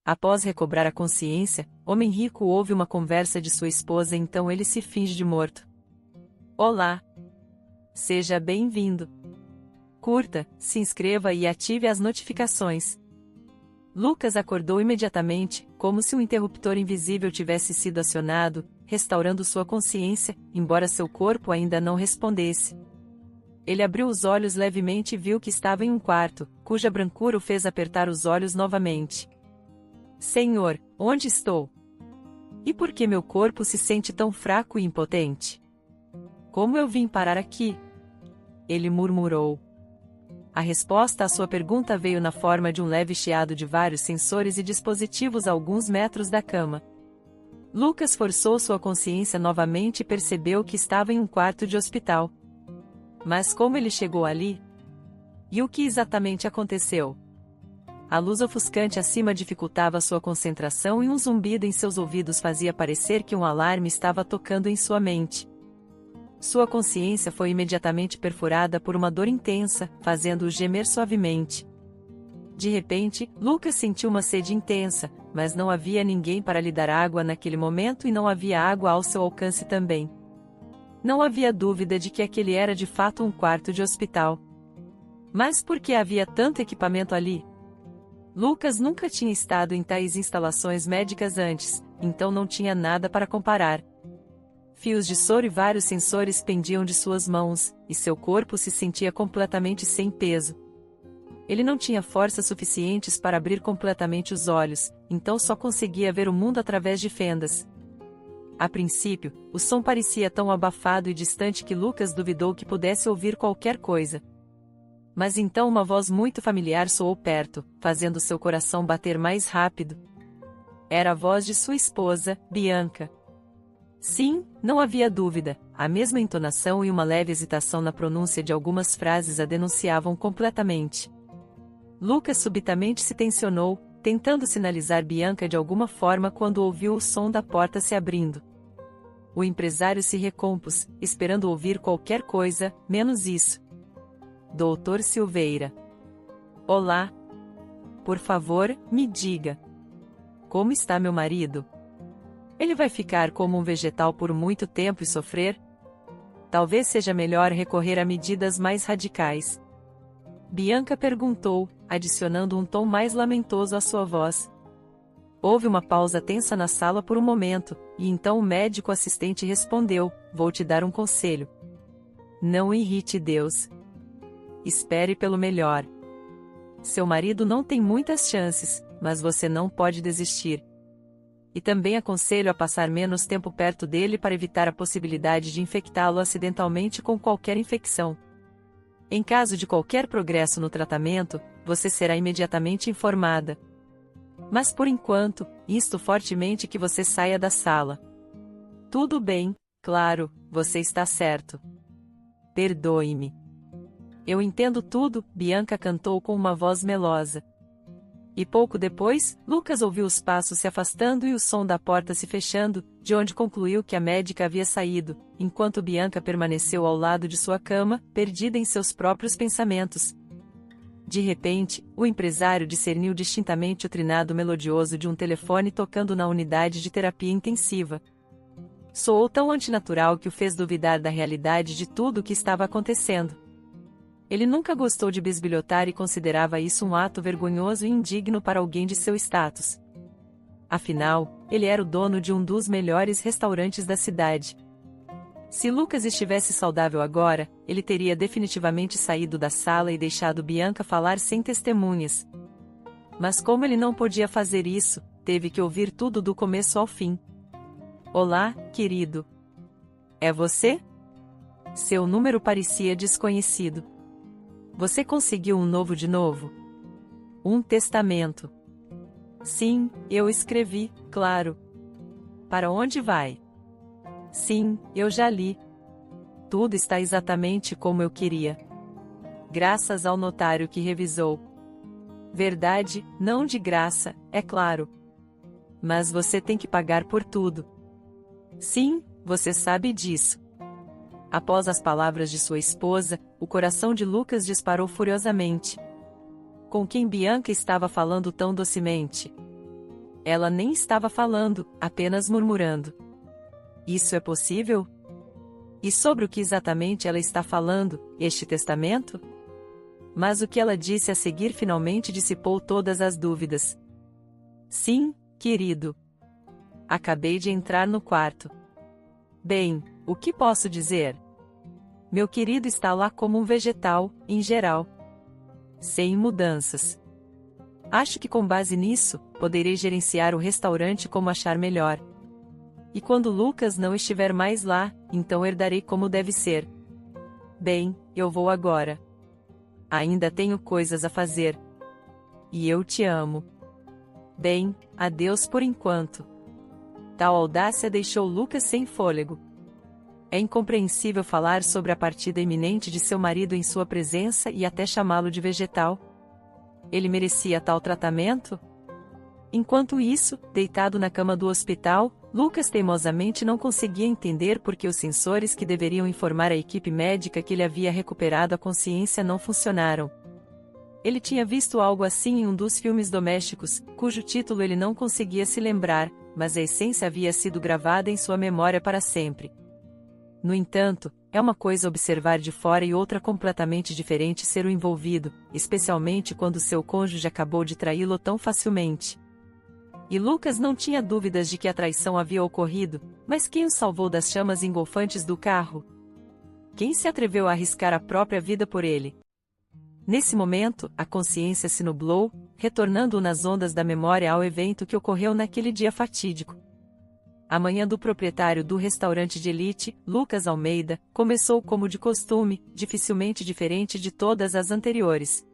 Após recobrar a consciência, Homem Rico ouve uma conversa de sua esposa, então ele se finge de morto. Olá! Seja bem-vindo! Curta, se inscreva e ative as notificações. Lucas acordou imediatamente, como se um interruptor invisível tivesse sido acionado, restaurando sua consciência, embora seu corpo ainda não respondesse. Ele abriu os olhos levemente e viu que estava em um quarto, cuja brancura o fez apertar os olhos novamente. Senhor, onde estou? E por que meu corpo se sente tão fraco e impotente? Como eu vim parar aqui? Ele murmurou. A resposta à sua pergunta veio na forma de um leve chiado de vários sensores e dispositivos a alguns metros da cama. Lucas forçou sua consciência novamente e percebeu que estava em um quarto de hospital. Mas como ele chegou ali? E o que exatamente aconteceu? A luz ofuscante acima dificultava sua concentração e um zumbido em seus ouvidos fazia parecer que um alarme estava tocando em sua mente. Sua consciência foi imediatamente perfurada por uma dor intensa, fazendo-o gemer suavemente. De repente, Lucas sentiu uma sede intensa, mas não havia ninguém para lhe dar água naquele momento e não havia água ao seu alcance também. Não havia dúvida de que aquele era de fato um quarto de hospital. Mas por que havia tanto equipamento ali? Lucas nunca tinha estado em tais instalações médicas antes, então não tinha nada para comparar. Fios de soro e vários sensores pendiam de suas mãos, e seu corpo se sentia completamente sem peso. Ele não tinha forças suficientes para abrir completamente os olhos, então só conseguia ver o mundo através de fendas. A princípio, o som parecia tão abafado e distante que Lucas duvidou que pudesse ouvir qualquer coisa. Mas então uma voz muito familiar soou perto, fazendo seu coração bater mais rápido. Era a voz de sua esposa, Bianca. Sim, não havia dúvida, a mesma entonação e uma leve hesitação na pronúncia de algumas frases a denunciavam completamente. Lucas subitamente se tensionou, tentando sinalizar Bianca de alguma forma quando ouviu o som da porta se abrindo. O empresário se recompôs, esperando ouvir qualquer coisa, menos isso. Doutor Silveira. Olá. Por favor, me diga. Como está meu marido? Ele vai ficar como um vegetal por muito tempo e sofrer? Talvez seja melhor recorrer a medidas mais radicais. Bianca perguntou, adicionando um tom mais lamentoso à sua voz. Houve uma pausa tensa na sala por um momento, e então o médico assistente respondeu: vou te dar um conselho. Não irrite Deus. Espere pelo melhor. Seu marido não tem muitas chances, mas você não pode desistir. E também aconselho a passar menos tempo perto dele para evitar a possibilidade de infectá-lo acidentalmente com qualquer infecção. Em caso de qualquer progresso no tratamento, você será imediatamente informada. Mas por enquanto, insto fortemente que você saia da sala. Tudo bem, claro, você está certo. Perdoe-me. Eu entendo tudo, Bianca cantou com uma voz melosa. E pouco depois, Lucas ouviu os passos se afastando e o som da porta se fechando, de onde concluiu que a médica havia saído, enquanto Bianca permaneceu ao lado de sua cama, perdida em seus próprios pensamentos. De repente, o empresário discerniu distintamente o trinado melodioso de um telefone tocando na unidade de terapia intensiva. Soou tão antinatural que o fez duvidar da realidade de tudo o que estava acontecendo. Ele nunca gostou de bisbilhotar e considerava isso um ato vergonhoso e indigno para alguém de seu status. Afinal, ele era o dono de um dos melhores restaurantes da cidade. Se Lucas estivesse saudável agora, ele teria definitivamente saído da sala e deixado Bianca falar sem testemunhas. Mas como ele não podia fazer isso, teve que ouvir tudo do começo ao fim. Olá, querido. É você? Seu número parecia desconhecido. Você conseguiu um novo de novo? Um testamento. Sim, eu escrevi, claro. Para onde vai? Sim, eu já li. Tudo está exatamente como eu queria. Graças ao notário que revisou. Verdade, não de graça, é claro. Mas você tem que pagar por tudo. Sim, você sabe disso. Após as palavras de sua esposa, o coração de Lucas disparou furiosamente. Com quem Bianca estava falando tão docemente? Ela nem estava falando, apenas murmurando. Isso é possível? E sobre o que exatamente ela está falando, este testamento? Mas o que ela disse a seguir finalmente dissipou todas as dúvidas. Sim, querido. Acabei de entrar no quarto. Bem, o que posso dizer? Meu querido está lá como um vegetal, em geral. Sem mudanças. Acho que com base nisso, poderei gerenciar o restaurante como achar melhor. E quando Lucas não estiver mais lá, então herdarei como deve ser. Bem, eu vou agora. Ainda tenho coisas a fazer. E eu te amo. Bem, adeus por enquanto. Tal audácia deixou Lucas sem fôlego. É incompreensível falar sobre a partida iminente de seu marido em sua presença e até chamá-lo de vegetal. Ele merecia tal tratamento? Enquanto isso, deitado na cama do hospital, Lucas teimosamente não conseguia entender por que os sensores que deveriam informar a equipe médica que ele havia recuperado a consciência não funcionaram. Ele tinha visto algo assim em um dos filmes domésticos, cujo título ele não conseguia se lembrar, mas a essência havia sido gravada em sua memória para sempre. No entanto, é uma coisa observar de fora e outra completamente diferente ser o envolvido, especialmente quando seu cônjuge acabou de traí-lo tão facilmente. E Lucas não tinha dúvidas de que a traição havia ocorrido, mas quem o salvou das chamas engolfantes do carro? Quem se atreveu a arriscar a própria vida por ele? Nesse momento, a consciência se nublou, retornando nas ondas da memória ao evento que ocorreu naquele dia fatídico. A manhã do proprietário do restaurante de elite, Lucas Almeida, começou como de costume, dificilmente diferente de todas as anteriores.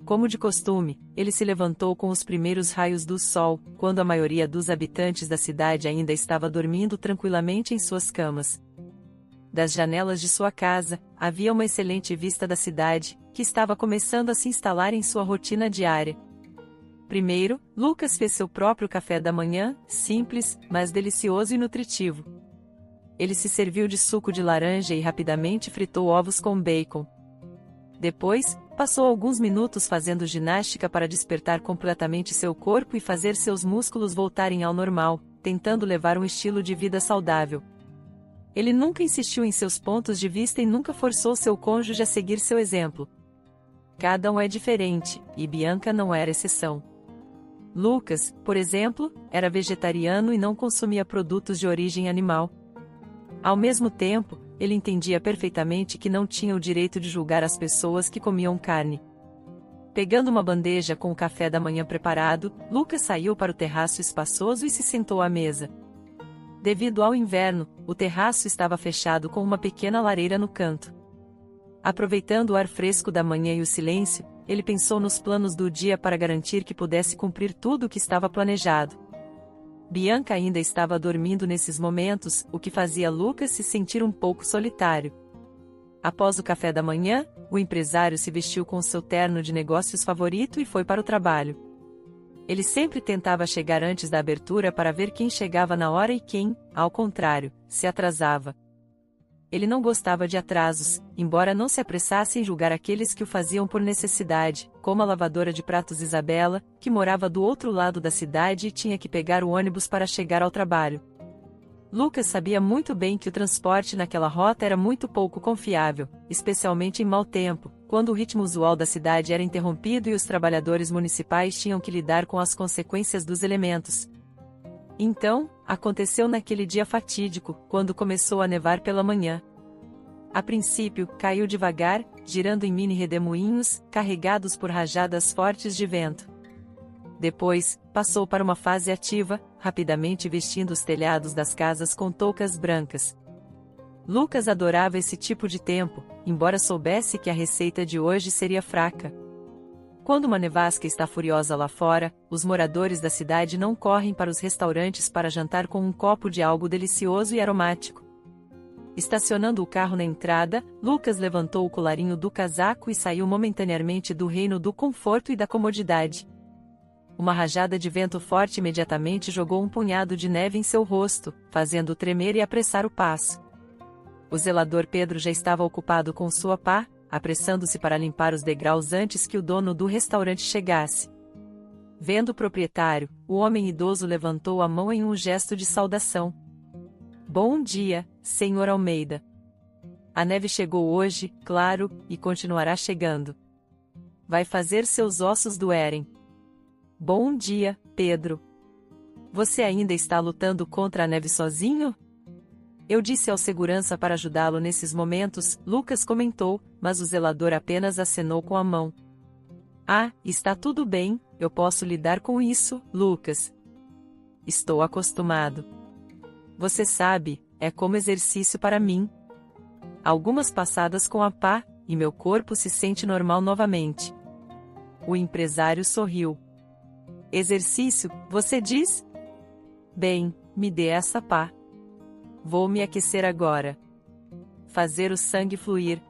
Como de costume, ele se levantou com os primeiros raios do sol, quando a maioria dos habitantes da cidade ainda estava dormindo tranquilamente em suas camas. Das janelas de sua casa, havia uma excelente vista da cidade, que estava começando a se instalar em sua rotina diária. Primeiro, Lucas fez seu próprio café da manhã, simples, mas delicioso e nutritivo. Ele se serviu de suco de laranja e rapidamente fritou ovos com bacon. Depois, passou alguns minutos fazendo ginástica para despertar completamente seu corpo e fazer seus músculos voltarem ao normal, tentando levar um estilo de vida saudável. Ele nunca insistiu em seus pontos de vista e nunca forçou seu cônjuge a seguir seu exemplo. Cada um é diferente, e Bianca não era exceção. Lucas, por exemplo, era vegetariano e não consumia produtos de origem animal. Ao mesmo tempo, ele entendia perfeitamente que não tinha o direito de julgar as pessoas que comiam carne. Pegando uma bandeja com o café da manhã preparado, Lucas saiu para o terraço espaçoso e se sentou à mesa. Devido ao inverno, o terraço estava fechado com uma pequena lareira no canto. Aproveitando o ar fresco da manhã e o silêncio, ele pensou nos planos do dia para garantir que pudesse cumprir tudo o que estava planejado. Bianca ainda estava dormindo nesses momentos, o que fazia Lucas se sentir um pouco solitário. Após o café da manhã, o empresário se vestiu com seu terno de negócios favorito e foi para o trabalho. Ele sempre tentava chegar antes da abertura para ver quem chegava na hora e quem, ao contrário, se atrasava. Ele não gostava de atrasos, embora não se apressasse em julgar aqueles que o faziam por necessidade, como a lavadora de pratos Isabela, que morava do outro lado da cidade e tinha que pegar o ônibus para chegar ao trabalho. Lucas sabia muito bem que o transporte naquela rota era muito pouco confiável, especialmente em mau tempo, quando o ritmo usual da cidade era interrompido e os trabalhadores municipais tinham que lidar com as consequências dos elementos. Então, aconteceu naquele dia fatídico, quando começou a nevar pela manhã. A princípio, caiu devagar, girando em mini redemoinhos, carregados por rajadas fortes de vento. Depois, passou para uma fase ativa, rapidamente vestindo os telhados das casas com toucas brancas. Lucas adorava esse tipo de tempo, embora soubesse que a receita de hoje seria fraca. Quando uma nevasca está furiosa lá fora, os moradores da cidade não correm para os restaurantes para jantar com um copo de algo delicioso e aromático. Estacionando o carro na entrada, Lucas levantou o colarinho do casaco e saiu momentaneamente do reino do conforto e da comodidade. Uma rajada de vento forte imediatamente jogou um punhado de neve em seu rosto, fazendo-o tremer e apressar o passo. O zelador Pedro já estava ocupado com sua pá, apressando-se para limpar os degraus antes que o dono do restaurante chegasse. Vendo o proprietário, o homem idoso levantou a mão em um gesto de saudação. Bom dia, Sr. Almeida. A neve chegou hoje, claro, e continuará chegando. Vai fazer seus ossos doerem. Bom dia, Pedro. Você ainda está lutando contra a neve sozinho? Eu disse ao segurança para ajudá-lo nesses momentos, Lucas comentou, mas o zelador apenas acenou com a mão. Ah, está tudo bem, eu posso lidar com isso, Lucas. Estou acostumado. Você sabe, é como exercício para mim. Algumas passadas com a pá, e meu corpo se sente normal novamente. O empresário sorriu. Exercício, você diz? Bem, me dê essa pá. Vou me aquecer agora. Fazer o sangue fluir.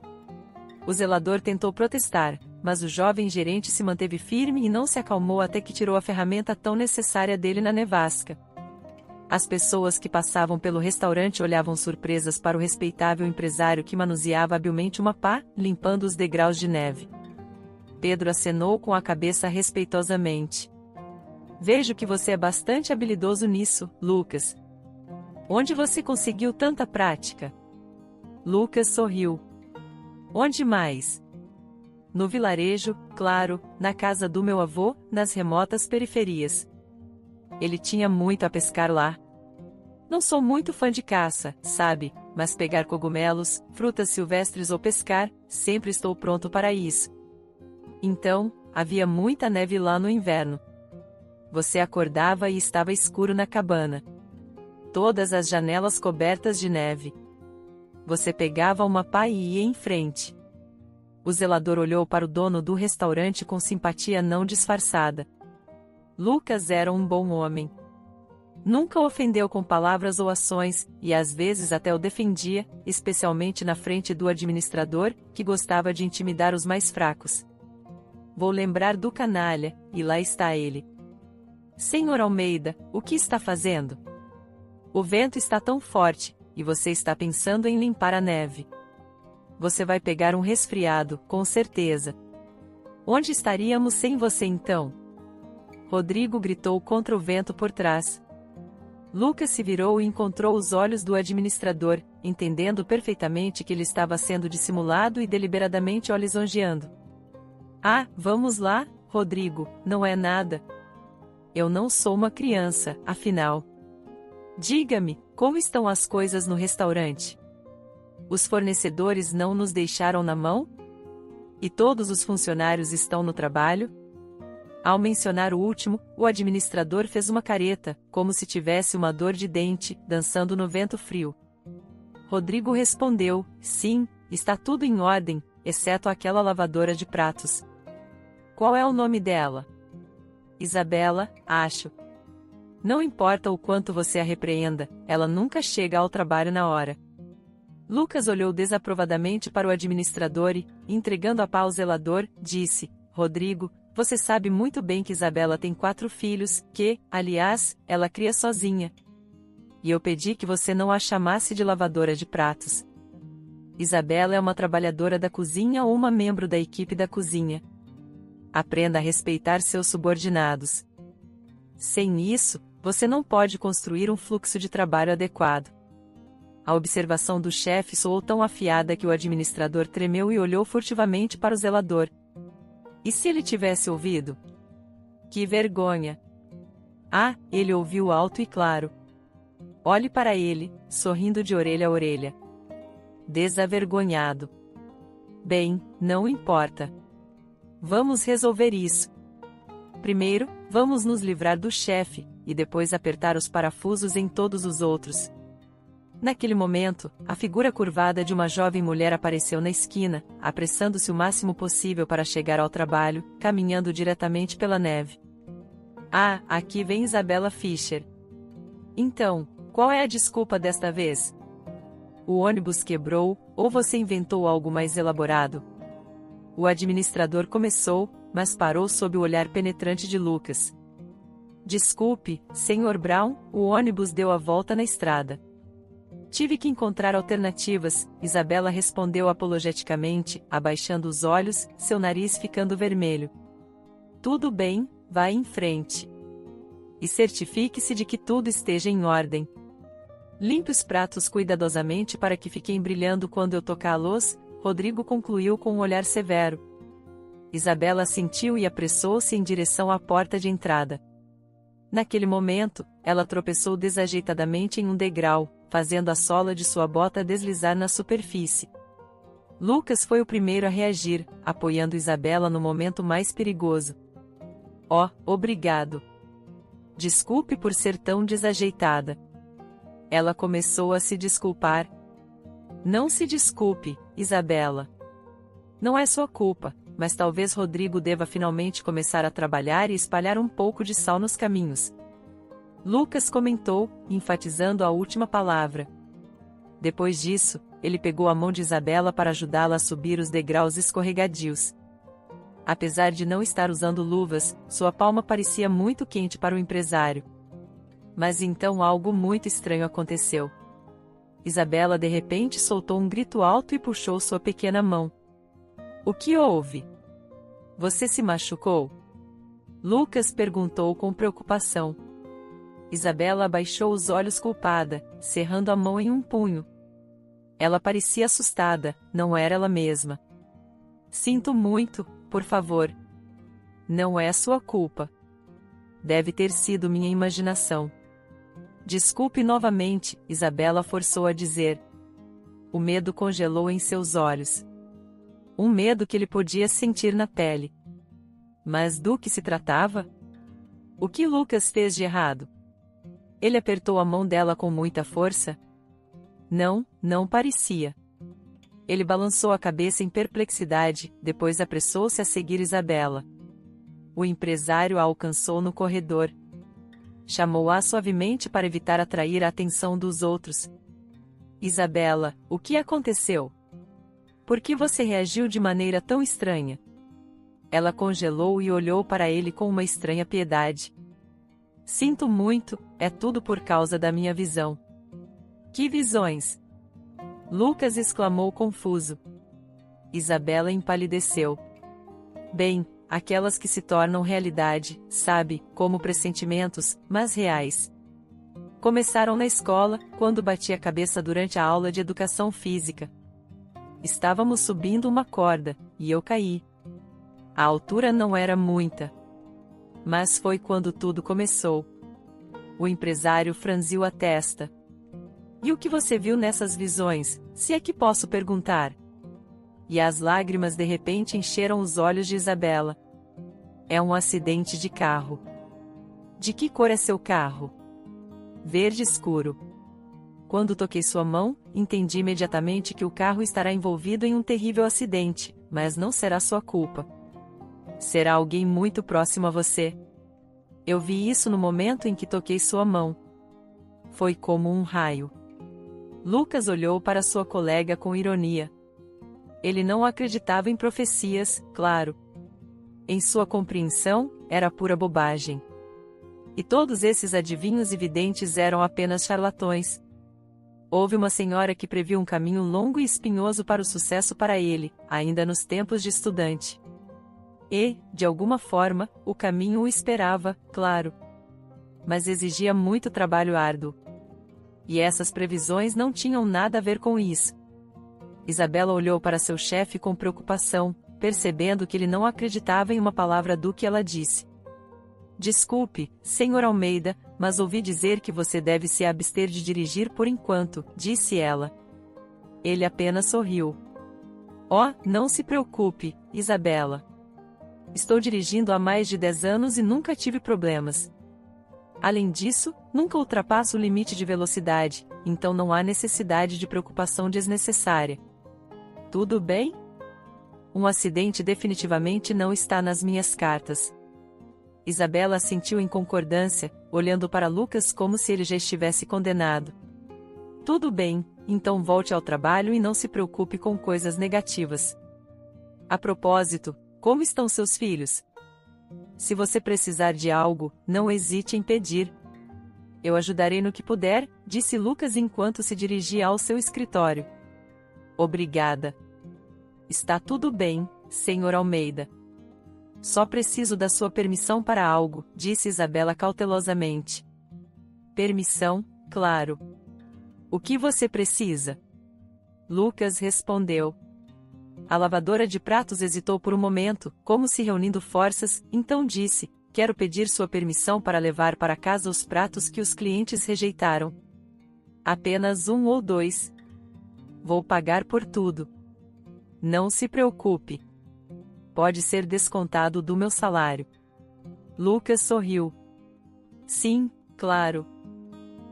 O zelador tentou protestar, mas o jovem gerente se manteve firme e não se acalmou até que tirou a ferramenta tão necessária dele na nevasca. As pessoas que passavam pelo restaurante olhavam surpresas para o respeitável empresário que manuseava habilmente uma pá, limpando os degraus de neve. Pedro acenou com a cabeça respeitosamente. Vejo que você é bastante habilidoso nisso, Lucas. Onde você conseguiu tanta prática? Lucas sorriu. Onde mais? No vilarejo, claro, na casa do meu avô, nas remotas periferias. Ele tinha muito a pescar lá. Não sou muito fã de caça, sabe, mas pegar cogumelos, frutas silvestres ou pescar, sempre estou pronto para isso. Então, havia muita neve lá no inverno. Você acordava e estava escuro na cabana. Todas as janelas cobertas de neve. Você pegava uma pá e ia em frente. O zelador olhou para o dono do restaurante com simpatia não disfarçada. Lucas era um bom homem. Nunca o ofendeu com palavras ou ações, e às vezes até o defendia, especialmente na frente do administrador, que gostava de intimidar os mais fracos. Vou lembrar do canalha, e lá está ele. Senhor Almeida, o que está fazendo? O vento está tão forte, e você está pensando em limpar a neve. Você vai pegar um resfriado, com certeza. Onde estaríamos sem você então? Rodrigo gritou contra o vento por trás. Lucas se virou e encontrou os olhos do administrador, entendendo perfeitamente que ele estava sendo dissimulado e deliberadamente o lisonjeando. Ah, vamos lá, Rodrigo, não é nada. Eu não sou uma criança, afinal. Diga-me, como estão as coisas no restaurante? Os fornecedores não nos deixaram na mão? E todos os funcionários estão no trabalho? Ao mencionar o último, o administrador fez uma careta, como se tivesse uma dor de dente, dançando no vento frio. Rodrigo respondeu, sim, está tudo em ordem, exceto aquela lavadora de pratos. Qual é o nome dela? Isabela, acho. Não importa o quanto você a repreenda, ela nunca chega ao trabalho na hora. Lucas olhou desaprovadamente para o administrador e, entregando a pá ao zelador, disse, Rodrigo, você sabe muito bem que Isabela tem 4 filhos, que, aliás, ela cria sozinha. E eu pedi que você não a chamasse de lavadora de pratos. Isabela é uma trabalhadora da cozinha ou uma membro da equipe da cozinha. Aprenda a respeitar seus subordinados. Sem isso, você não pode construir um fluxo de trabalho adequado. A observação do chefe soou tão afiada que o administrador tremeu e olhou furtivamente para o zelador. E se ele tivesse ouvido? Que vergonha! Ah, ele ouviu alto e claro. Olhe para ele, sorrindo de orelha a orelha. Desavergonhado. Bem, não importa. Vamos resolver isso. Primeiro, vamos nos livrar do chefe, e depois apertar os parafusos em todos os outros. Naquele momento, a figura curvada de uma jovem mulher apareceu na esquina, apressando-se o máximo possível para chegar ao trabalho, caminhando diretamente pela neve. Ah, aqui vem Isabela Fischer. Então, qual é a desculpa desta vez? O ônibus quebrou, ou você inventou algo mais elaborado? O administrador começou, mas parou sob o olhar penetrante de Lucas. Desculpe, Sr. Brown, o ônibus deu a volta na estrada. Tive que encontrar alternativas, Isabela respondeu apologeticamente, abaixando os olhos, seu nariz ficando vermelho. Tudo bem, vá em frente. E certifique-se de que tudo esteja em ordem. Limpe os pratos cuidadosamente para que fiquem brilhando quando eu tocar a luz, Rodrigo concluiu com um olhar severo. Isabela assentiu e apressou-se em direção à porta de entrada. Naquele momento, ela tropeçou desajeitadamente em um degrau, fazendo a sola de sua bota deslizar na superfície. Lucas foi o primeiro a reagir, apoiando Isabela no momento mais perigoso. Oh, obrigado. Desculpe por ser tão desajeitada. Ela começou a se desculpar. Não se desculpe, Isabela. Não é sua culpa, mas talvez Rodrigo deva finalmente começar a trabalhar e espalhar um pouco de sal nos caminhos. Lucas comentou, enfatizando a última palavra. Depois disso, ele pegou a mão de Isabela para ajudá-la a subir os degraus escorregadios. Apesar de não estar usando luvas, sua palma parecia muito quente para o empresário. Mas então algo muito estranho aconteceu. Isabela de repente soltou um grito alto e puxou sua pequena mão. O que houve? Você se machucou? Lucas perguntou com preocupação. Isabela abaixou os olhos culpada, cerrando a mão em um punho. Ela parecia assustada, não era ela mesma. Sinto muito, por favor. Não é sua culpa. Deve ter sido minha imaginação. Desculpe novamente, Isabela forçou a dizer. O medo congelou em seus olhos. Um medo que ele podia sentir na pele. Mas do que se tratava? O que Lucas fez de errado? Ele apertou a mão dela com muita força? Não, não parecia. Ele balançou a cabeça em perplexidade, depois apressou-se a seguir Isabela. O empresário a alcançou no corredor. Chamou-a suavemente para evitar atrair a atenção dos outros. Isabela, o que aconteceu? Por que você reagiu de maneira tão estranha? Ela congelou e olhou para ele com uma estranha piedade. Sinto muito, é tudo por causa da minha visão. Que visões? Lucas exclamou confuso. Isabela empalideceu. Bem, aquelas que se tornam realidade, sabe, como pressentimentos, mas reais. Começaram na escola, quando bati a cabeça durante a aula de educação física. Estávamos subindo uma corda, e eu caí. A altura não era muita. Mas foi quando tudo começou. O empresário franziu a testa. E o que você viu nessas visões, se é que posso perguntar? E as lágrimas de repente encheram os olhos de Isabela. É um acidente de carro. De que cor é seu carro? Verde escuro. Quando toquei sua mão, entendi imediatamente que o carro estará envolvido em um terrível acidente, mas não será sua culpa. Será alguém muito próximo a você. Eu vi isso no momento em que toquei sua mão. Foi como um raio. Lucas olhou para sua colega com ironia. Ele não acreditava em profecias, claro. Em sua compreensão, era pura bobagem. E todos esses adivinhos e videntes eram apenas charlatões. Houve uma senhora que previu um caminho longo e espinhoso para o sucesso para ele, ainda nos tempos de estudante. E, de alguma forma, o caminho o esperava, claro. Mas exigia muito trabalho árduo. E essas previsões não tinham nada a ver com isso. Isabela olhou para seu chefe com preocupação, percebendo que ele não acreditava em uma palavra do que ela disse. Desculpe, Sr. Almeida, mas ouvi dizer que você deve se abster de dirigir por enquanto, disse ela. Ele apenas sorriu. Oh, não se preocupe, Isabela. Estou dirigindo há mais de 10 anos e nunca tive problemas. Além disso, nunca ultrapasso o limite de velocidade, então não há necessidade de preocupação desnecessária. Tudo bem? Um acidente definitivamente não está nas minhas cartas. Isabela assentiu em concordância, olhando para Lucas como se ele já estivesse condenado. Tudo bem, então volte ao trabalho e não se preocupe com coisas negativas. A propósito, como estão seus filhos? Se você precisar de algo, não hesite em pedir. Eu ajudarei no que puder, disse Lucas enquanto se dirigia ao seu escritório. Obrigada. Está tudo bem, Sr. Almeida. Só preciso da sua permissão para algo, disse Isabela cautelosamente. Permissão, claro. O que você precisa? Lucas respondeu. A lavadora de pratos hesitou por um momento, como se reunindo forças, então disse: quero pedir sua permissão para levar para casa os pratos que os clientes rejeitaram. Apenas 1 ou 2. Vou pagar por tudo. Não se preocupe. Pode ser descontado do meu salário. Lucas sorriu. Sim, claro.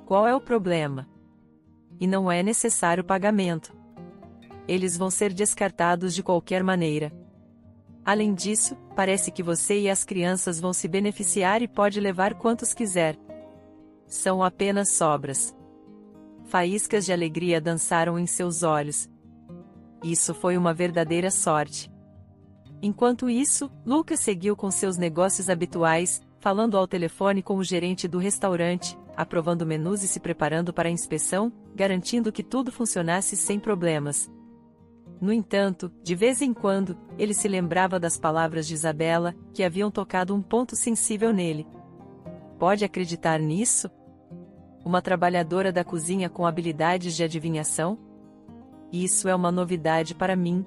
Qual é o problema? E não é necessário pagamento. Eles vão ser descartados de qualquer maneira. Além disso, parece que você e as crianças vão se beneficiar e pode levar quantos quiser. São apenas sobras. Faíscas de alegria dançaram em seus olhos. Isso foi uma verdadeira sorte. Enquanto isso, Lucas seguiu com seus negócios habituais, falando ao telefone com o gerente do restaurante, aprovando menus e se preparando para a inspeção, garantindo que tudo funcionasse sem problemas. No entanto, de vez em quando, ele se lembrava das palavras de Isabela, que haviam tocado um ponto sensível nele. Pode acreditar nisso? Uma trabalhadora da cozinha com habilidades de adivinhação? Isso é uma novidade para mim.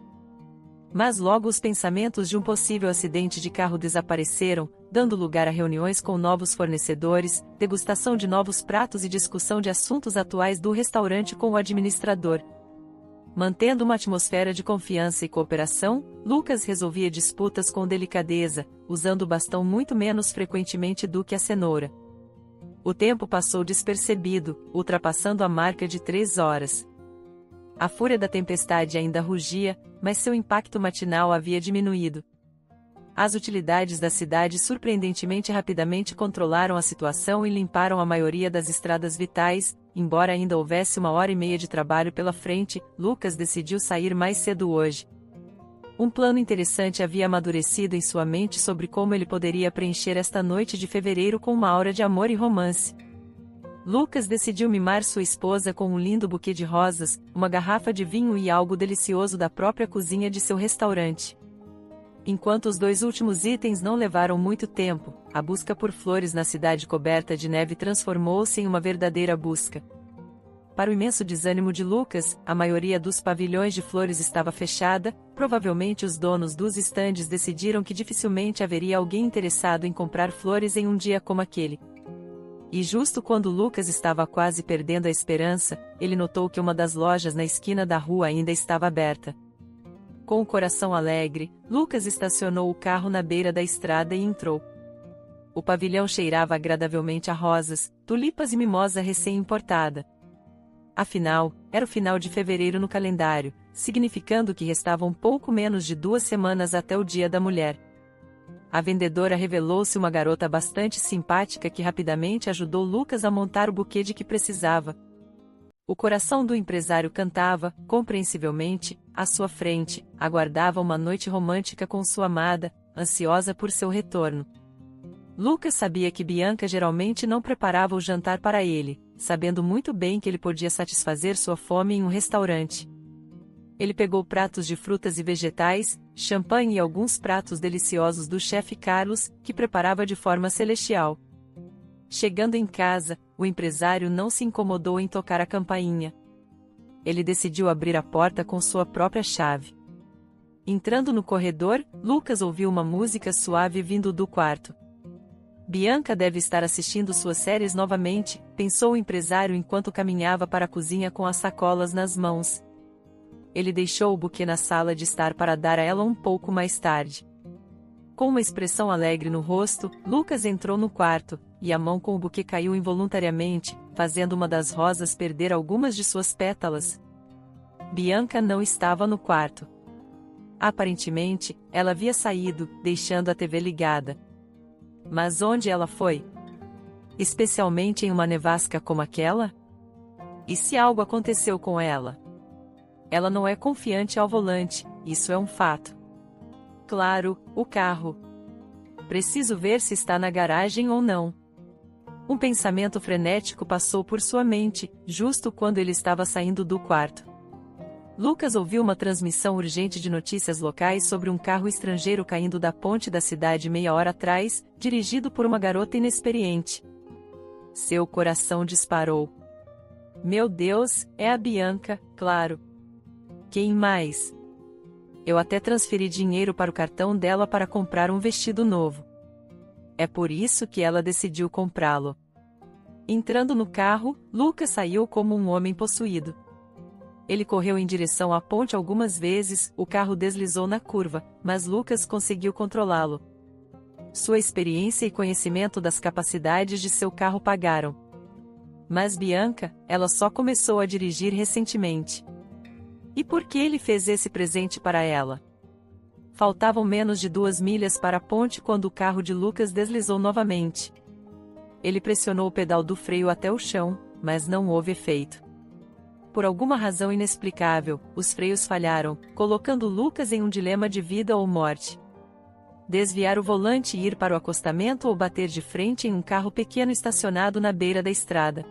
Mas logo os pensamentos de um possível acidente de carro desapareceram, dando lugar a reuniões com novos fornecedores, degustação de novos pratos e discussão de assuntos atuais do restaurante com o administrador. Mantendo uma atmosfera de confiança e cooperação, Lucas resolvia disputas com delicadeza, usando o bastão muito menos frequentemente do que a cenoura. O tempo passou despercebido, ultrapassando a marca de 3 horas. A fúria da tempestade ainda rugia, mas seu impacto matinal havia diminuído. As utilidades da cidade surpreendentemente rapidamente controlaram a situação e limparam a maioria das estradas vitais. Embora ainda houvesse 1h30 de trabalho pela frente, Lucas decidiu sair mais cedo hoje. Um plano interessante havia amadurecido em sua mente sobre como ele poderia preencher esta noite de fevereiro com uma aura de amor e romance. Lucas decidiu mimar sua esposa com um lindo buquê de rosas, uma garrafa de vinho e algo delicioso da própria cozinha de seu restaurante. Enquanto os 2 últimos itens não levaram muito tempo, a busca por flores na cidade coberta de neve transformou-se em uma verdadeira busca. Para o imenso desânimo de Lucas, a maioria dos pavilhões de flores estava fechada, provavelmente os donos dos estandes decidiram que dificilmente haveria alguém interessado em comprar flores em um dia como aquele. E justo quando Lucas estava quase perdendo a esperança, ele notou que uma das lojas na esquina da rua ainda estava aberta. Com o coração alegre, Lucas estacionou o carro na beira da estrada e entrou. O pavilhão cheirava agradavelmente a rosas, tulipas e mimosa recém-importada. Afinal, era o final de fevereiro no calendário, significando que restavam pouco menos de 2 semanas até o Dia da Mulher. A vendedora revelou-se uma garota bastante simpática que rapidamente ajudou Lucas a montar o buquê de que precisava. O coração do empresário cantava, compreensivelmente, à sua frente, aguardava uma noite romântica com sua amada, ansiosa por seu retorno. Lucas sabia que Bianca geralmente não preparava o jantar para ele, sabendo muito bem que ele podia satisfazer sua fome em um restaurante. Ele pegou pratos de frutas e vegetais, champanhe e alguns pratos deliciosos do chefe Carlos, que preparava de forma celestial. Chegando em casa, o empresário não se incomodou em tocar a campainha. Ele decidiu abrir a porta com sua própria chave. Entrando no corredor, Lucas ouviu uma música suave vindo do quarto. Bianca deve estar assistindo suas séries novamente, pensou o empresário enquanto caminhava para a cozinha com as sacolas nas mãos. Ele deixou o buquê na sala de estar para dar a ela um pouco mais tarde. Com uma expressão alegre no rosto, Lucas entrou no quarto, e a mão com o buquê caiu involuntariamente, fazendo uma das rosas perder algumas de suas pétalas. Bianca não estava no quarto. Aparentemente, ela havia saído, deixando a TV ligada. Mas onde ela foi? Especialmente em uma nevasca como aquela? E se algo aconteceu com ela? Ela não é confiante ao volante, isso é um fato. Claro, o carro. Preciso ver se está na garagem ou não. Um pensamento frenético passou por sua mente, justo quando ele estava saindo do quarto. Lucas ouviu uma transmissão urgente de notícias locais sobre um carro estrangeiro caindo da ponte da cidade meia hora atrás, dirigido por uma garota inexperiente. Seu coração disparou. Meu Deus, é a Bianca, claro. Quem mais? Eu até transferi dinheiro para o cartão dela para comprar um vestido novo. É por isso que ela decidiu comprá-lo. Entrando no carro, Lucas saiu como um homem possuído. Ele correu em direção à ponte algumas vezes, o carro deslizou na curva, mas Lucas conseguiu controlá-lo. Sua experiência e conhecimento das capacidades de seu carro pagaram. Mas Bianca, ela só começou a dirigir recentemente. E por que ele fez esse presente para ela? Faltavam menos de 2 milhas para a ponte quando o carro de Lucas deslizou novamente. Ele pressionou o pedal do freio até o chão, mas não houve efeito. Por alguma razão inexplicável, os freios falharam, colocando Lucas em um dilema de vida ou morte. Desviar o volante e ir para o acostamento ou bater de frente em um carro pequeno estacionado na beira da estrada.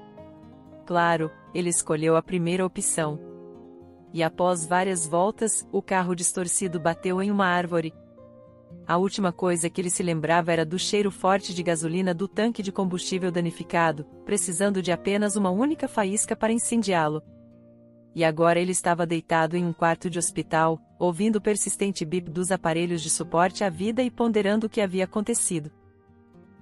Claro, ele escolheu a primeira opção. E após várias voltas, o carro distorcido bateu em uma árvore. A última coisa que ele se lembrava era do cheiro forte de gasolina do tanque de combustível danificado, precisando de apenas uma única faísca para incendiá-lo. E agora ele estava deitado em um quarto de hospital, ouvindo o persistente bip dos aparelhos de suporte à vida e ponderando o que havia acontecido.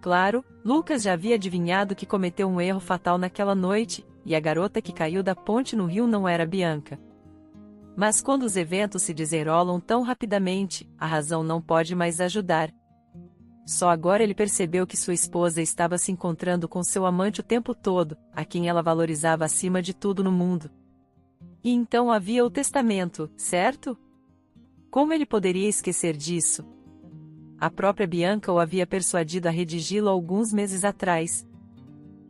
Claro, Lucas já havia adivinhado que cometeu um erro fatal naquela noite, e a garota que caiu da ponte no rio não era Bianca. Mas quando os eventos se desenrolam tão rapidamente, a razão não pode mais ajudar. Só agora ele percebeu que sua esposa estava se encontrando com seu amante o tempo todo, a quem ela valorizava acima de tudo no mundo. E então havia o testamento, certo? Como ele poderia esquecer disso? A própria Bianca o havia persuadido a redigi-lo alguns meses atrás.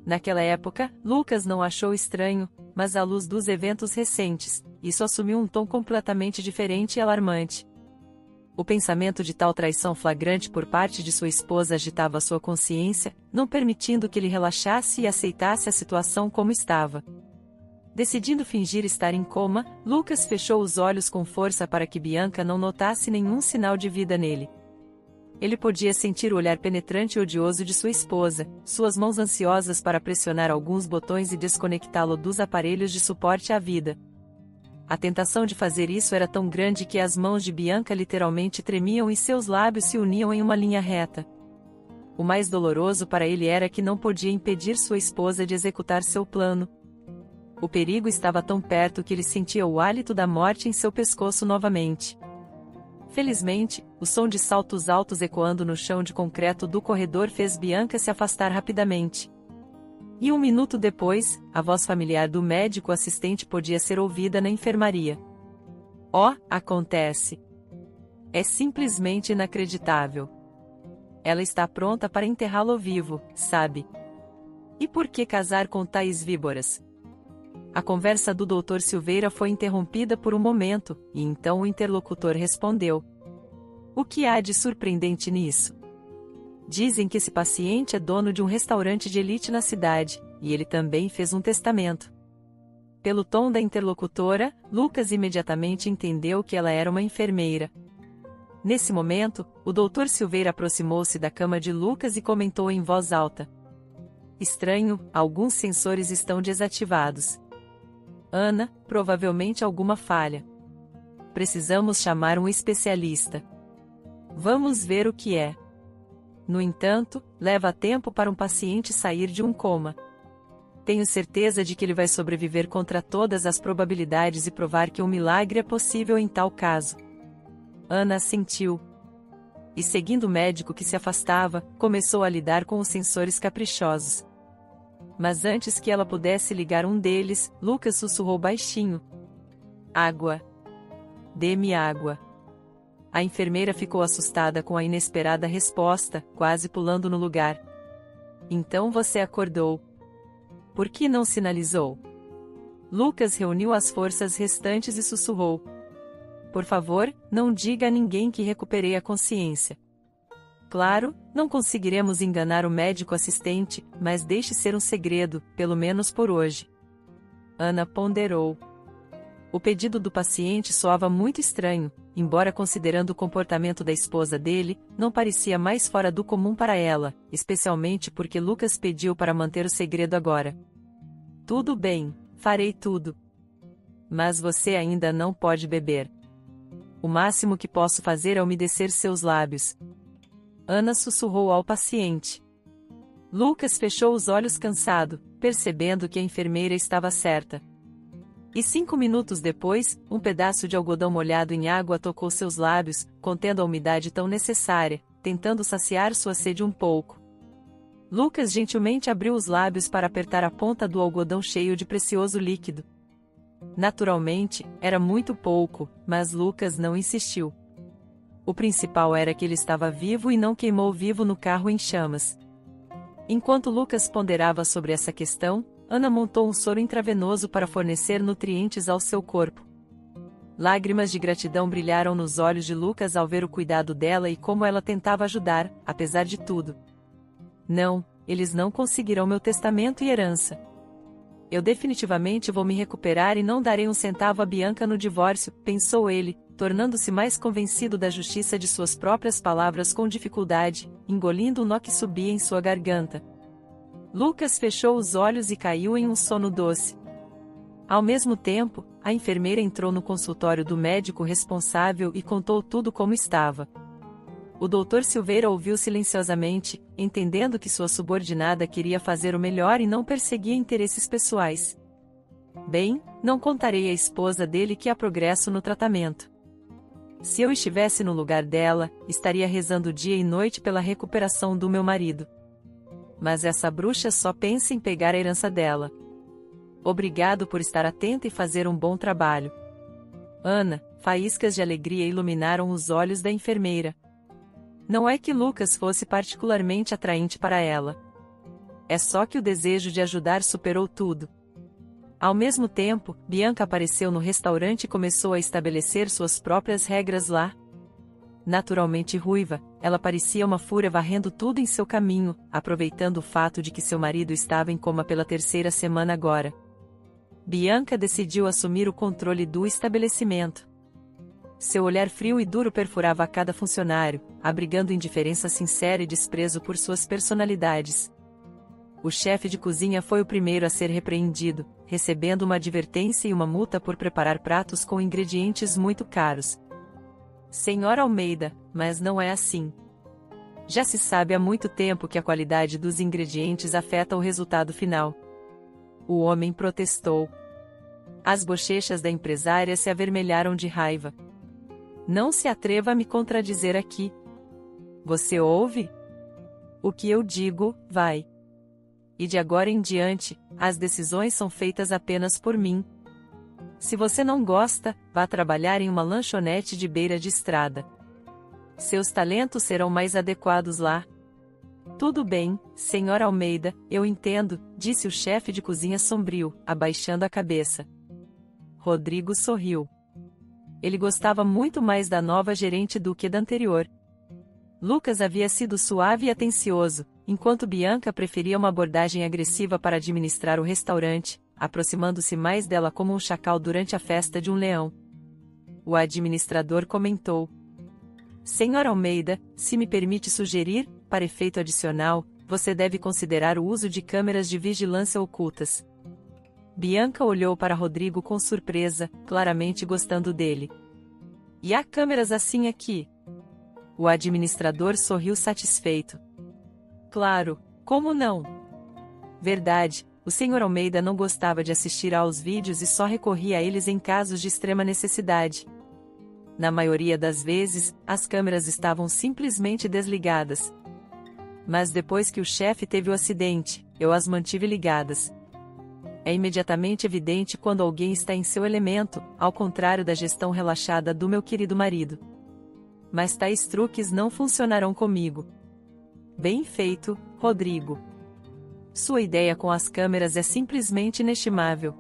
Naquela época, Lucas não achou estranho, mas à luz dos eventos recentes, isso assumiu um tom completamente diferente e alarmante. O pensamento de tal traição flagrante por parte de sua esposa agitava sua consciência, não permitindo que ele relaxasse e aceitasse a situação como estava. Decidindo fingir estar em coma, Lucas fechou os olhos com força para que Bianca não notasse nenhum sinal de vida nele. Ele podia sentir o olhar penetrante e odioso de sua esposa, suas mãos ansiosas para pressionar alguns botões e desconectá-lo dos aparelhos de suporte à vida. A tentação de fazer isso era tão grande que as mãos de Bianca literalmente tremiam e seus lábios se uniam em uma linha reta. O mais doloroso para ele era que não podia impedir sua esposa de executar seu plano. O perigo estava tão perto que ele sentia o hálito da morte em seu pescoço novamente. Felizmente, o som de saltos altos ecoando no chão de concreto do corredor fez Bianca se afastar rapidamente. E um minuto depois, a voz familiar do médico assistente podia ser ouvida na enfermaria. Oh, acontece! É simplesmente inacreditável. Ela está pronta para enterrá-lo vivo, sabe? E por que casar com tais víboras? A conversa do Dr. Silveira foi interrompida por um momento, e então o interlocutor respondeu. O que há de surpreendente nisso? Dizem que esse paciente é dono de um restaurante de elite na cidade, e ele também fez um testamento. Pelo tom da interlocutora, Lucas imediatamente entendeu que ela era uma enfermeira. Nesse momento, o Dr. Silveira aproximou-se da cama de Lucas e comentou em voz alta. Estranho, alguns sensores estão desativados. Ana, provavelmente alguma falha. Precisamos chamar um especialista. Vamos ver o que é. No entanto, leva tempo para um paciente sair de um coma. Tenho certeza de que ele vai sobreviver contra todas as probabilidades e provar que um milagre é possível em tal caso. Ana assentiu. E seguindo o médico que se afastava, começou a lidar com os sensores caprichosos. Mas antes que ela pudesse ligar um deles, Lucas sussurrou baixinho. Água. Dê-me água. A enfermeira ficou assustada com a inesperada resposta, quase pulando no lugar. Então você acordou. Por que não sinalizou? Lucas reuniu as forças restantes e sussurrou. Por favor, não diga a ninguém que recuperei a consciência. Claro, não conseguiremos enganar o médico assistente, mas deixe ser um segredo, pelo menos por hoje. Ana ponderou. O pedido do paciente soava muito estranho, embora considerando o comportamento da esposa dele, não parecia mais fora do comum para ela, especialmente porque Lucas pediu para manter o segredo agora. Tudo bem, farei tudo. Mas você ainda não pode beber. O máximo que posso fazer é umedecer seus lábios. Ana sussurrou ao paciente. Lucas fechou os olhos cansado, percebendo que a enfermeira estava certa. E 5 minutos depois, um pedaço de algodão molhado em água tocou seus lábios, contendo a umidade tão necessária, tentando saciar sua sede um pouco. Lucas gentilmente abriu os lábios para apertar a ponta do algodão cheio de precioso líquido. Naturalmente, era muito pouco, mas Lucas não insistiu. O principal era que ele estava vivo e não queimou vivo no carro em chamas. Enquanto Lucas ponderava sobre essa questão, Ana montou um soro intravenoso para fornecer nutrientes ao seu corpo. Lágrimas de gratidão brilharam nos olhos de Lucas ao ver o cuidado dela e como ela tentava ajudar, apesar de tudo. Não, eles não conseguirão meu testamento e herança. Eu definitivamente vou me recuperar e não darei um centavo a Bianca no divórcio, pensou ele, tornando-se mais convencido da justiça de suas próprias palavras com dificuldade, engolindo o nó que subia em sua garganta. Lucas fechou os olhos e caiu em um sono doce. Ao mesmo tempo, a enfermeira entrou no consultório do médico responsável e contou tudo como estava. O Dr. Silveira ouviu silenciosamente, entendendo que sua subordinada queria fazer o melhor e não perseguia interesses pessoais. Bem, não contarei à esposa dele que há progresso no tratamento. Se eu estivesse no lugar dela, estaria rezando dia e noite pela recuperação do meu marido. Mas essa bruxa só pensa em pegar a herança dela. Obrigado por estar atenta e fazer um bom trabalho. Ana, faíscas de alegria iluminaram os olhos da enfermeira. Não é que Lucas fosse particularmente atraente para ela. É só que o desejo de ajudar superou tudo. Ao mesmo tempo, Bianca apareceu no restaurante e começou a estabelecer suas próprias regras lá. Naturalmente ruiva, ela parecia uma fúria varrendo tudo em seu caminho, aproveitando o fato de que seu marido estava em coma pela 3ª semana agora. Bianca decidiu assumir o controle do estabelecimento. Seu olhar frio e duro perfurava a cada funcionário, abrigando indiferença sincera e desprezo por suas personalidades. O chefe de cozinha foi o primeiro a ser repreendido, recebendo uma advertência e uma multa por preparar pratos com ingredientes muito caros. Senhora Almeida, mas não é assim. Já se sabe há muito tempo que a qualidade dos ingredientes afeta o resultado final. O homem protestou. As bochechas da empresária se avermelharam de raiva. Não se atreva a me contradizer aqui. Você ouve? O que eu digo, vai. E de agora em diante, as decisões são feitas apenas por mim. Se você não gosta, vá trabalhar em uma lanchonete de beira de estrada. Seus talentos serão mais adequados lá. Tudo bem, senhora Almeida, eu entendo, disse o chefe de cozinha sombrio, abaixando a cabeça. Rodrigo sorriu. Ele gostava muito mais da nova gerente do que da anterior. Lucas havia sido suave e atencioso, enquanto Bianca preferia uma abordagem agressiva para administrar o restaurante, aproximando-se mais dela como um chacal durante a festa de um leão. O administrador comentou. Senhora Almeida, se me permite sugerir, para efeito adicional, você deve considerar o uso de câmeras de vigilância ocultas. Bianca olhou para Rodrigo com surpresa, claramente gostando dele. E há câmeras assim aqui? O administrador sorriu satisfeito. Claro, como não? Verdade, o Sr. Almeida não gostava de assistir aos vídeos e só recorria a eles em casos de extrema necessidade. Na maioria das vezes, as câmeras estavam simplesmente desligadas. Mas depois que o chefe teve o acidente, eu as mantive ligadas. É imediatamente evidente quando alguém está em seu elemento, ao contrário da gestão relaxada do meu querido marido. Mas tais truques não funcionarão comigo. Bem feito, Rodrigo. Sua ideia com as câmeras é simplesmente inestimável.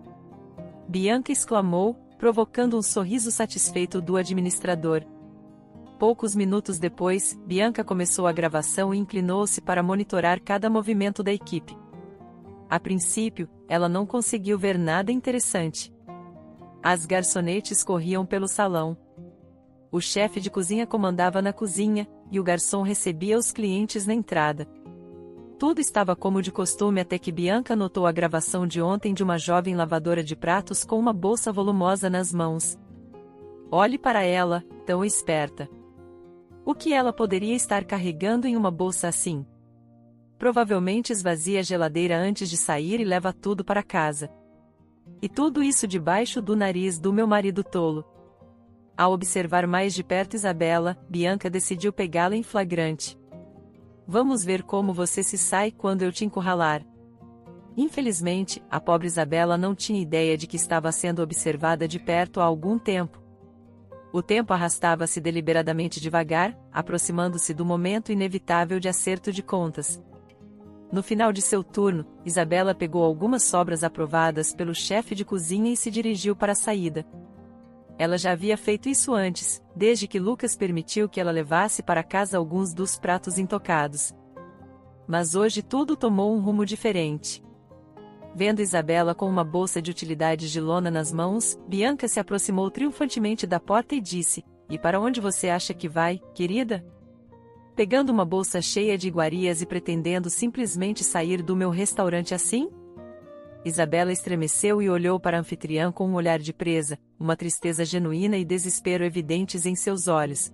Bianca exclamou, provocando um sorriso satisfeito do administrador. Poucos minutos depois, Bianca começou a gravação e inclinou-se para monitorar cada movimento da equipe. A princípio, ela não conseguiu ver nada interessante. As garçonetes corriam pelo salão. O chefe de cozinha comandava na cozinha, e o garçom recebia os clientes na entrada. Tudo estava como de costume até que Bianca notou a gravação de ontem de uma jovem lavadora de pratos com uma bolsa volumosa nas mãos. Olhe para ela, tão esperta. O que ela poderia estar carregando em uma bolsa assim? Provavelmente esvazia a geladeira antes de sair e leva tudo para casa. E tudo isso debaixo do nariz do meu marido tolo. Ao observar mais de perto Isabela, Bianca decidiu pegá-la em flagrante. Vamos ver como você se sai quando eu te encurralar. Infelizmente, a pobre Isabela não tinha ideia de que estava sendo observada de perto há algum tempo. O tempo arrastava-se deliberadamente devagar, aproximando-se do momento inevitável de acerto de contas. No final de seu turno, Isabela pegou algumas sobras aprovadas pelo chefe de cozinha e se dirigiu para a saída. Ela já havia feito isso antes, desde que Lucas permitiu que ela levasse para casa alguns dos pratos intocados. Mas hoje tudo tomou um rumo diferente. Vendo Isabela com uma bolsa de utilidades de lona nas mãos, Bianca se aproximou triunfantemente da porta e disse: "E para onde você acha que vai, querida? Pegando uma bolsa cheia de iguarias e pretendendo simplesmente sair do meu restaurante assim?" Isabela estremeceu e olhou para a anfitriã com um olhar de presa, uma tristeza genuína e desespero evidentes em seus olhos.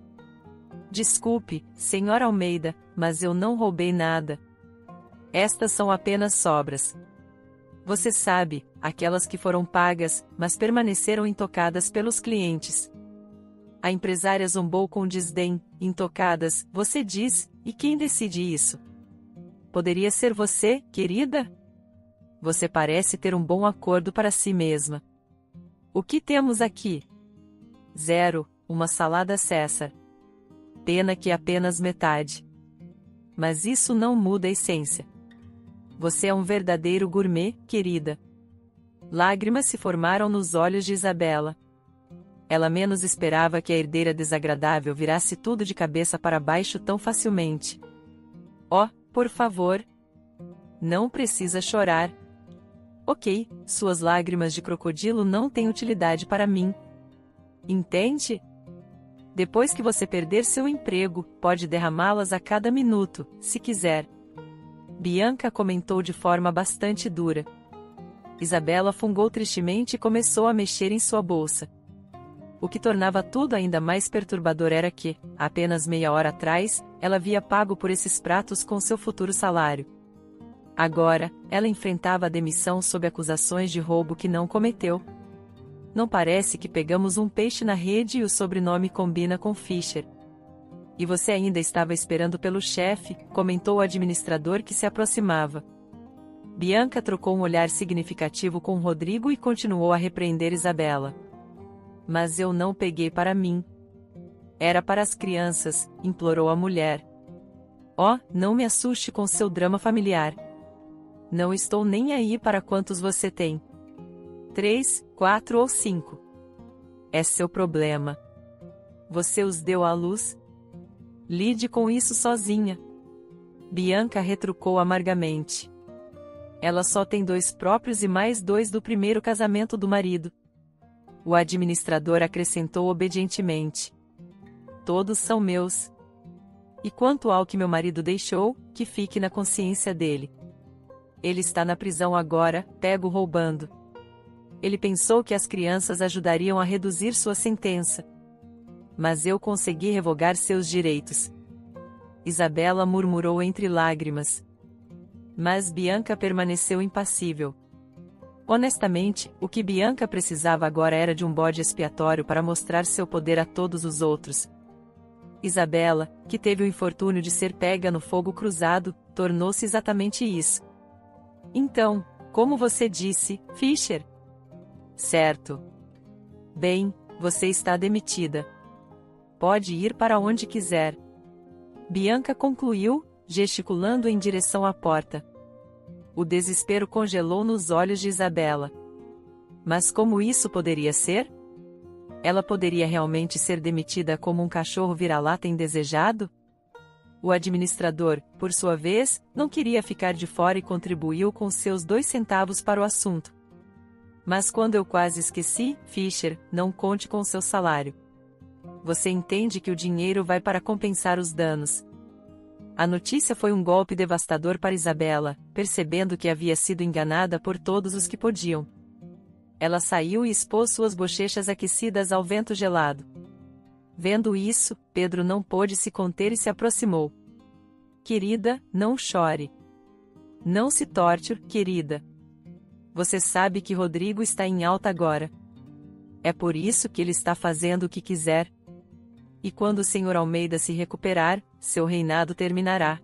"Desculpe, senhora Almeida, mas eu não roubei nada. Estas são apenas sobras. Você sabe, aquelas que foram pagas, mas permaneceram intocadas pelos clientes." A empresária zombou com desdém. "Intocadas, você diz, e quem decide isso? Poderia ser você, querida? Você parece ter um bom acordo para si mesma. O que temos aqui? 0, uma salada César. Pena que apenas metade. Mas isso não muda a essência. Você é um verdadeiro gourmet, querida." Lágrimas se formaram nos olhos de Isabela. Ela menos esperava que a herdeira desagradável virasse tudo de cabeça para baixo tão facilmente. "Oh, por favor. Não precisa chorar. Ok, suas lágrimas de crocodilo não têm utilidade para mim. Entende? Depois que você perder seu emprego, pode derramá-las a cada minuto, se quiser." Bianca comentou de forma bastante dura. Isabela fungou tristemente e começou a mexer em sua bolsa. O que tornava tudo ainda mais perturbador era que, apenas meia hora atrás, ela havia pago por esses pratos com seu futuro salário. Agora, ela enfrentava a demissão sob acusações de roubo que não cometeu. "Não parece que pegamos um peixe na rede e o sobrenome combina com Fischer. E você ainda estava esperando pelo chefe", comentou o administrador que se aproximava. Bianca trocou um olhar significativo com Rodrigo e continuou a repreender Isabela. "Mas eu não peguei para mim. Era para as crianças", implorou a mulher. "Oh, não me assuste com seu drama familiar. Não estou nem aí para quantos você tem. 3, 4 ou 5. É seu problema. Você os deu à luz? Lide com isso sozinha." Bianca retrucou amargamente. Ela só tem 2 próprios e mais 2 do primeiro casamento do marido. O administrador acrescentou obedientemente. "Todos são meus. E quanto ao que meu marido deixou, que fique na consciência dele. Ele está na prisão agora, pego roubando. Ele pensou que as crianças ajudariam a reduzir sua sentença. Mas eu consegui revogar seus direitos." Isabela murmurou entre lágrimas. Mas Bianca permaneceu impassível. Honestamente, o que Bianca precisava agora era de um bode expiatório para mostrar seu poder a todos os outros. Isabela, que teve o infortúnio de ser pega no fogo cruzado, tornou-se exatamente isso. "Então, como você disse, Fischer?" "Certo. Bem, você está demitida. Pode ir para onde quiser." Bianca concluiu, gesticulando em direção à porta. O desespero congelou nos olhos de Isabela. Mas como isso poderia ser? Ela poderia realmente ser demitida como um cachorro vira-lata indesejado? O administrador, por sua vez, não queria ficar de fora e contribuiu com seus 2 centavos para o assunto. Mas quando eu quase esqueci, Fischer, não conte com seu salário. Você entende que o dinheiro vai para compensar os danos. A notícia foi um golpe devastador para Isabela, percebendo que havia sido enganada por todos os que podiam. Ela saiu e expôs suas bochechas aquecidas ao vento gelado. Vendo isso, Pedro não pôde se conter e se aproximou. Querida, não chore. Não se torture, querida. Você sabe que Rodrigo está em alta agora. É por isso que ele está fazendo o que quiser. E quando o Sr. Almeida se recuperar, seu reinado terminará.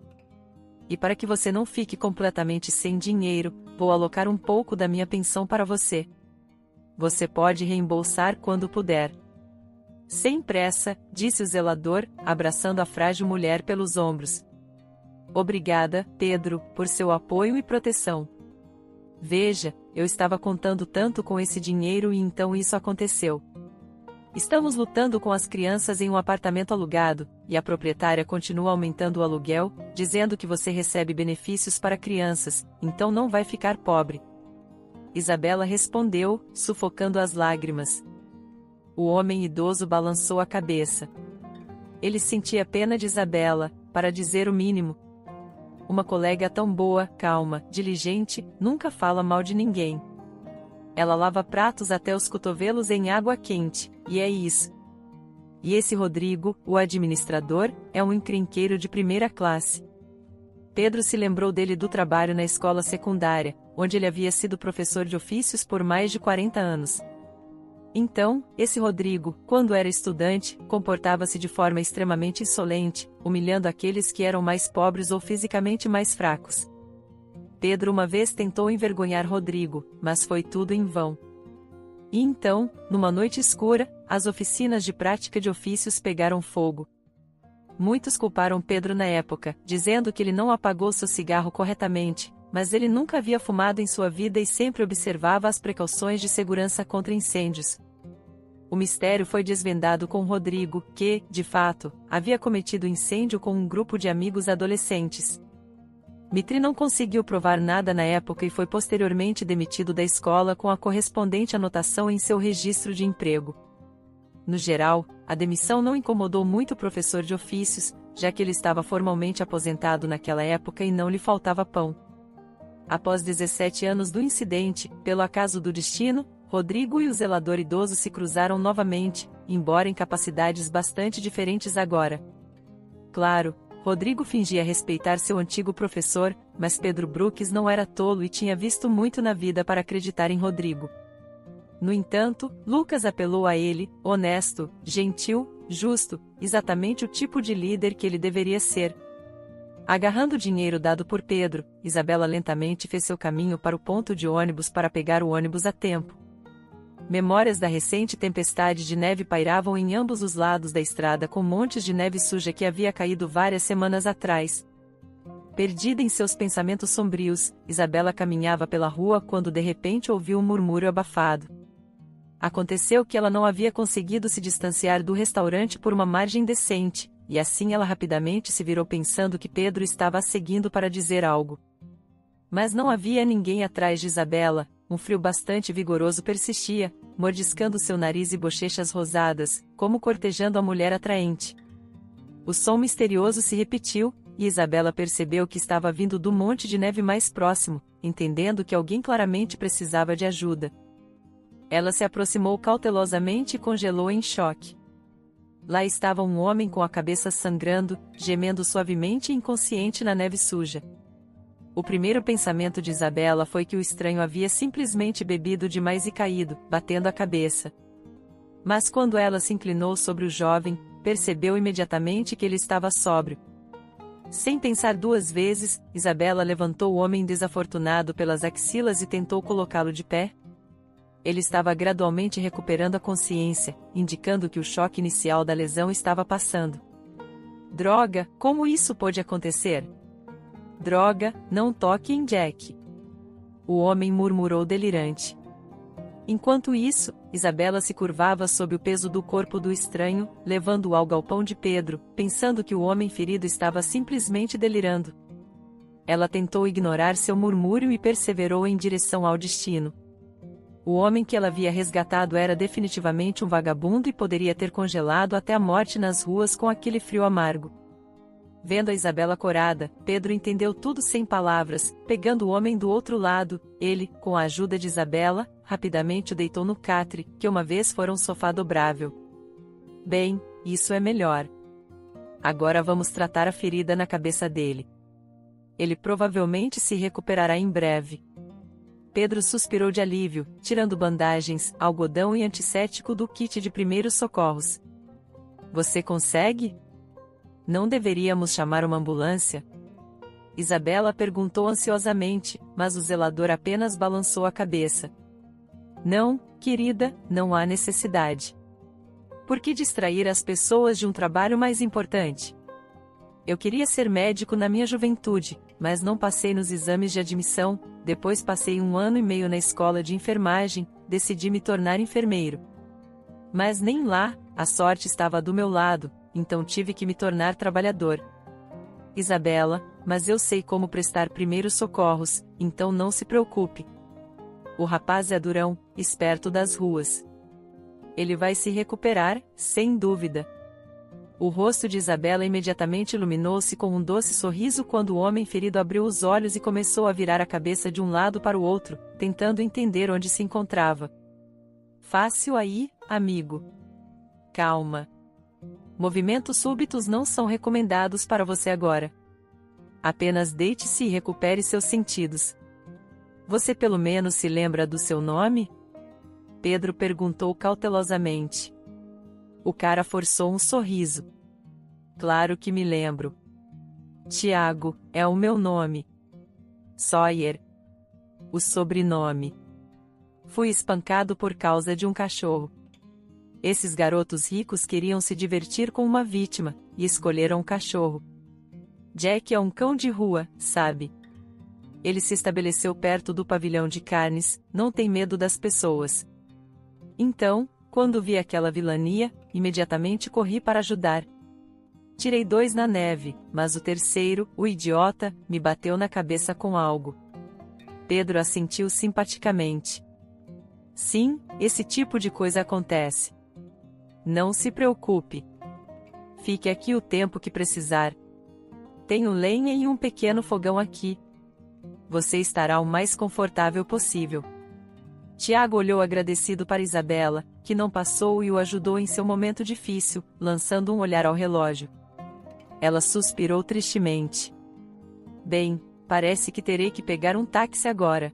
E para que você não fique completamente sem dinheiro, vou alocar um pouco da minha pensão para você. Você pode reembolsar quando puder. Sem pressa, disse o zelador, abraçando a frágil mulher pelos ombros. Obrigada, Pedro, por seu apoio e proteção. Veja, eu estava contando tanto com esse dinheiro e então isso aconteceu. Estamos lutando com as crianças em um apartamento alugado, e a proprietária continua aumentando o aluguel, dizendo que você recebe benefícios para crianças, então não vai ficar pobre. Isabela respondeu, sufocando as lágrimas. O homem idoso balançou a cabeça. Ele sentia pena de Isabela, para dizer o mínimo. Uma colega tão boa, calma, diligente, nunca fala mal de ninguém. Ela lava pratos até os cotovelos em água quente, e é isso. E esse Rodrigo, o administrador, é um encrenqueiro de primeira classe. Pedro se lembrou dele do trabalho na escola secundária, onde ele havia sido professor de ofícios por mais de 40 anos. Então, esse Rodrigo, quando era estudante, comportava-se de forma extremamente insolente, humilhando aqueles que eram mais pobres ou fisicamente mais fracos. Pedro uma vez tentou envergonhar Rodrigo, mas foi tudo em vão. E então, numa noite escura, as oficinas de prática de ofícios pegaram fogo. Muitos culparam Pedro na época, dizendo que ele não apagou seu cigarro corretamente, mas ele nunca havia fumado em sua vida e sempre observava as precauções de segurança contra incêndios. O mistério foi desvendado com Rodrigo, que, de fato, havia cometido incêndio com um grupo de amigos adolescentes. Mitri não conseguiu provar nada na época e foi posteriormente demitido da escola com a correspondente anotação em seu registro de emprego. No geral, a demissão não incomodou muito o professor de ofícios, já que ele estava formalmente aposentado naquela época e não lhe faltava pão. Após 17 anos do incidente, pelo acaso do destino, Rodrigo e o zelador idoso se cruzaram novamente, embora em capacidades bastante diferentes agora. Claro, Rodrigo fingia respeitar seu antigo professor, mas Pedro Brooks não era tolo e tinha visto muito na vida para acreditar em Rodrigo. No entanto, Lucas apelou a ele, honesto, gentil, justo, exatamente o tipo de líder que ele deveria ser. Agarrando o dinheiro dado por Pedro, Isabela lentamente fez seu caminho para o ponto de ônibus para pegar o ônibus a tempo. Memórias da recente tempestade de neve pairavam em ambos os lados da estrada com montes de neve suja que havia caído várias semanas atrás. Perdida em seus pensamentos sombrios, Isabela caminhava pela rua quando de repente ouviu um murmúrio abafado. Aconteceu que ela não havia conseguido se distanciar do restaurante por uma margem decente, e assim ela rapidamente se virou pensando que Pedro estava a seguindo para dizer algo. Mas não havia ninguém atrás de Isabela. Um frio bastante vigoroso persistia, mordiscando seu nariz e bochechas rosadas, como cortejando a mulher atraente. O som misterioso se repetiu, e Isabela percebeu que estava vindo do monte de neve mais próximo, entendendo que alguém claramente precisava de ajuda. Ela se aproximou cautelosamente e congelou em choque. Lá estava um homem com a cabeça sangrando, gemendo suavemente e inconsciente na neve suja. O primeiro pensamento de Isabela foi que o estranho havia simplesmente bebido demais e caído, batendo a cabeça. Mas quando ela se inclinou sobre o jovem, percebeu imediatamente que ele estava sóbrio. Sem pensar duas vezes, Isabela levantou o homem desafortunado pelas axilas e tentou colocá-lo de pé. Ele estava gradualmente recuperando a consciência, indicando que o choque inicial da lesão estava passando. Droga, como isso pôde acontecer? Droga, não toque em Jack. O homem murmurou delirante. Enquanto isso, Isabela se curvava sob o peso do corpo do estranho, levando-o ao galpão de Pedro, pensando que o homem ferido estava simplesmente delirando. Ela tentou ignorar seu murmúrio e perseverou em direção ao destino. O homem que ela havia resgatado era definitivamente um vagabundo e poderia ter congelado até a morte nas ruas com aquele frio amargo. Vendo a Isabela corada, Pedro entendeu tudo sem palavras. Pegando o homem do outro lado, ele, com a ajuda de Isabela, rapidamente o deitou no catre, que uma vez fora um sofá dobrável. Bem, isso é melhor. Agora vamos tratar a ferida na cabeça dele. Ele provavelmente se recuperará em breve. Pedro suspirou de alívio, tirando bandagens, algodão e antisséptico do kit de primeiros socorros. Você consegue? Não deveríamos chamar uma ambulância? Isabela perguntou ansiosamente, mas o zelador apenas balançou a cabeça. Não, querida, não há necessidade. Por que distrair as pessoas de um trabalho mais importante? Eu queria ser médico na minha juventude, mas não passei nos exames de admissão. Depois passei 1 ano e meio na escola de enfermagem, decidi me tornar enfermeiro. Mas nem lá, a sorte estava do meu lado, então tive que me tornar trabalhador. Isabela, mas eu sei como prestar primeiros socorros, então não se preocupe. O rapaz é durão, esperto das ruas. Ele vai se recuperar, sem dúvida. O rosto de Isabela imediatamente iluminou-se com um doce sorriso quando o homem ferido abriu os olhos e começou a virar a cabeça de um lado para o outro, tentando entender onde se encontrava. Fácil aí, amigo. Calma. Movimentos súbitos não são recomendados para você agora. Apenas deite-se e recupere seus sentidos. Você pelo menos se lembra do seu nome? Pedro perguntou cautelosamente. O cara forçou um sorriso. Claro que me lembro. Tiago, é o meu nome. Sawyer. O sobrenome. Fui espancado por causa de um cachorro. Esses garotos ricos queriam se divertir com uma vítima, e escolheram um cachorro. Jack é um cão de rua, sabe? Ele se estabeleceu perto do pavilhão de carnes, não tem medo das pessoas. Então, quando vi aquela vilania, imediatamente corri para ajudar. Tirei 2 na neve, mas o terceiro, o idiota, me bateu na cabeça com algo. Pedro assentiu simpaticamente. Sim, esse tipo de coisa acontece. Não se preocupe. Fique aqui o tempo que precisar. Tenho lenha e um pequeno fogão aqui. Você estará o mais confortável possível. Tiago olhou agradecido para Isabela, que não passou e o ajudou em seu momento difícil, lançando um olhar ao relógio. Ela suspirou tristemente. Bem, parece que terei que pegar um táxi agora.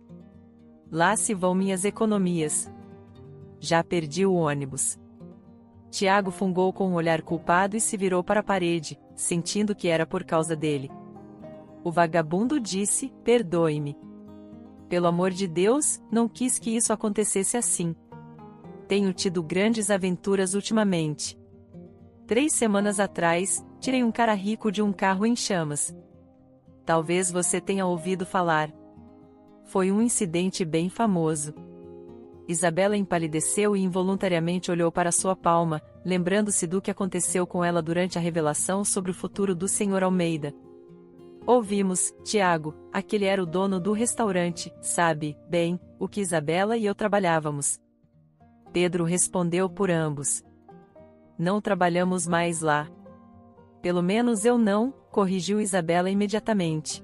Lá se vão minhas economias. Já perdi o ônibus. Tiago fungou com um olhar culpado e se virou para a parede, sentindo que era por causa dele. O vagabundo disse, perdoe-me. Pelo amor de Deus, não quis que isso acontecesse assim. Tenho tido grandes aventuras ultimamente. 3 semanas atrás, tirei um cara rico de um carro em chamas. Talvez você tenha ouvido falar. Foi um incidente bem famoso. Isabela empalideceu e involuntariamente olhou para sua palma, lembrando-se do que aconteceu com ela durante a revelação sobre o futuro do Sr. Almeida. Ouvimos, Tiago, aquele era o dono do restaurante, sabe, bem, o que Isabela e eu trabalhávamos. Pedro respondeu por ambos. Não trabalhamos mais lá. Pelo menos eu não, corrigiu Isabela imediatamente.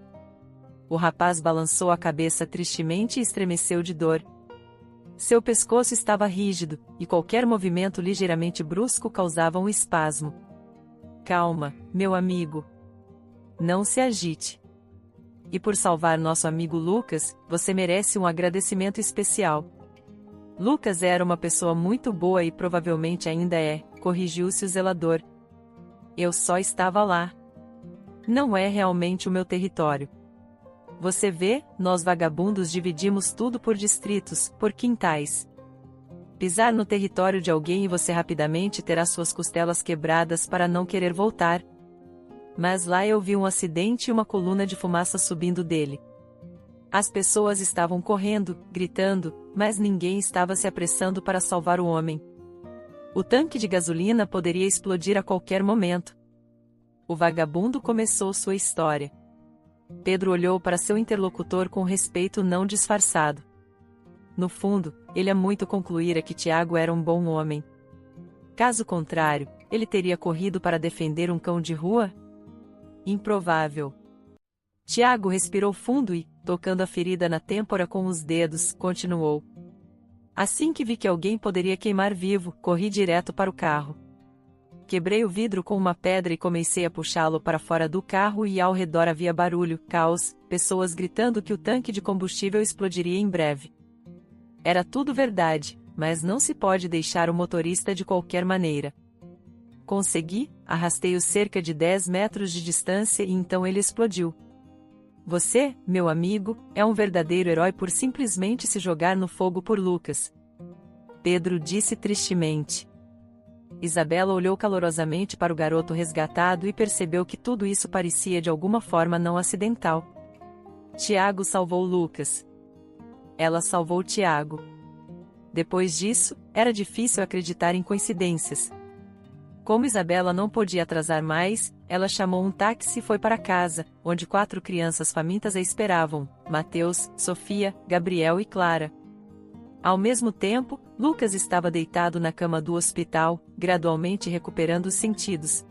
O rapaz balançou a cabeça tristemente e estremeceu de dor. Seu pescoço estava rígido, e qualquer movimento ligeiramente brusco causava um espasmo. Calma, meu amigo. Não se agite. E por salvar nosso amigo Lucas, você merece um agradecimento especial. Lucas era uma pessoa muito boa e provavelmente ainda é, corrigiu-se o zelador. Eu só estava lá. Não é realmente o meu território. Você vê, nós vagabundos dividimos tudo por distritos, por quintais. Pisar no território de alguém e você rapidamente terá suas costelas quebradas para não querer voltar. Mas lá eu vi um acidente e uma coluna de fumaça subindo dele. As pessoas estavam correndo, gritando, mas ninguém estava se apressando para salvar o homem. O tanque de gasolina poderia explodir a qualquer momento. O vagabundo começou sua história. Pedro olhou para seu interlocutor com respeito não disfarçado. no fundo, ele há muito concluíra que Tiago era um bom homem. Caso contrário, ele teria corrido para defender um cão de rua? Improvável. Tiago respirou fundo e, tocando a ferida na têmpora com os dedos, continuou. Assim que vi que alguém poderia queimar vivo, corri direto para o carro. Quebrei o vidro com uma pedra e comecei a puxá-lo para fora do carro e ao redor havia barulho, caos, pessoas gritando que o tanque de combustível explodiria em breve. Era tudo verdade, mas não se pode deixar o motorista de qualquer maneira. Consegui, arrastei-o cerca de 10 metros de distância e então ele explodiu. Você, meu amigo, é um verdadeiro herói por simplesmente se jogar no fogo por Lucas. Pedro disse tristemente. Isabela olhou calorosamente para o garoto resgatado e percebeu que tudo isso parecia de alguma forma não acidental. Tiago salvou Lucas. Ela salvou Tiago. Depois disso, era difícil acreditar em coincidências. Como Isabela não podia atrasar mais, ela chamou um táxi e foi para casa, onde 4 crianças famintas a esperavam: Mateus, Sofia, Gabriel e Clara. Ao mesmo tempo, Lucas estava deitado na cama do hospital, gradualmente recuperando os sentidos.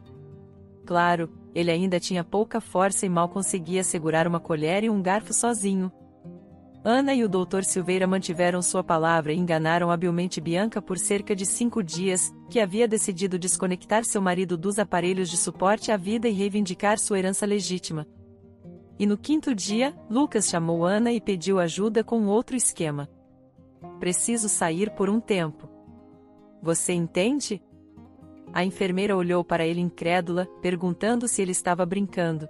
Claro, ele ainda tinha pouca força e mal conseguia segurar uma colher e um garfo sozinho. Ana e o Dr. Silveira mantiveram sua palavra e enganaram habilmente Bianca por cerca de 5 dias, que havia decidido desconectar seu marido dos aparelhos de suporte à vida e reivindicar sua herança legítima. E no 5º dia, Lucas chamou Ana e pediu ajuda com outro esquema. Preciso sair por um tempo. Você entende? A enfermeira olhou para ele incrédula, perguntando se ele estava brincando.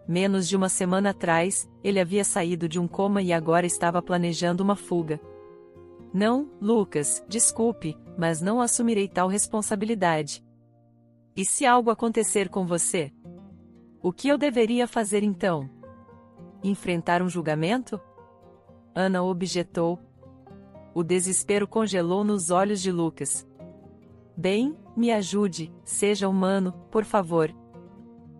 Menos de uma semana atrás, ele havia saído de um coma e agora estava planejando uma fuga. Não, Lucas, desculpe, mas não assumirei tal responsabilidade. E se algo acontecer com você? O que eu deveria fazer então? Enfrentar um julgamento? Ana objetou. O desespero congelou nos olhos de Lucas. Bem, me ajude, seja humano, por favor.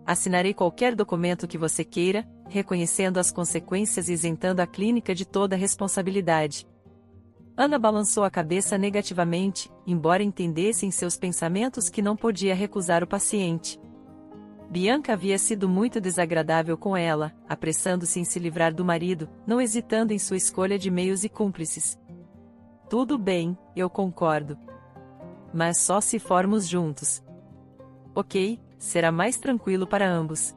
Assinarei qualquer documento que você queira, reconhecendo as consequências e isentando a clínica de toda responsabilidade. Ana balançou a cabeça negativamente, embora entendesse em seus pensamentos que não podia recusar o paciente. Bianca havia sido muito desagradável com ela, apressando-se em se livrar do marido, não hesitando em sua escolha de meios e cúmplices. Tudo bem, eu concordo. Mas só se formos juntos. Ok, será mais tranquilo para ambos.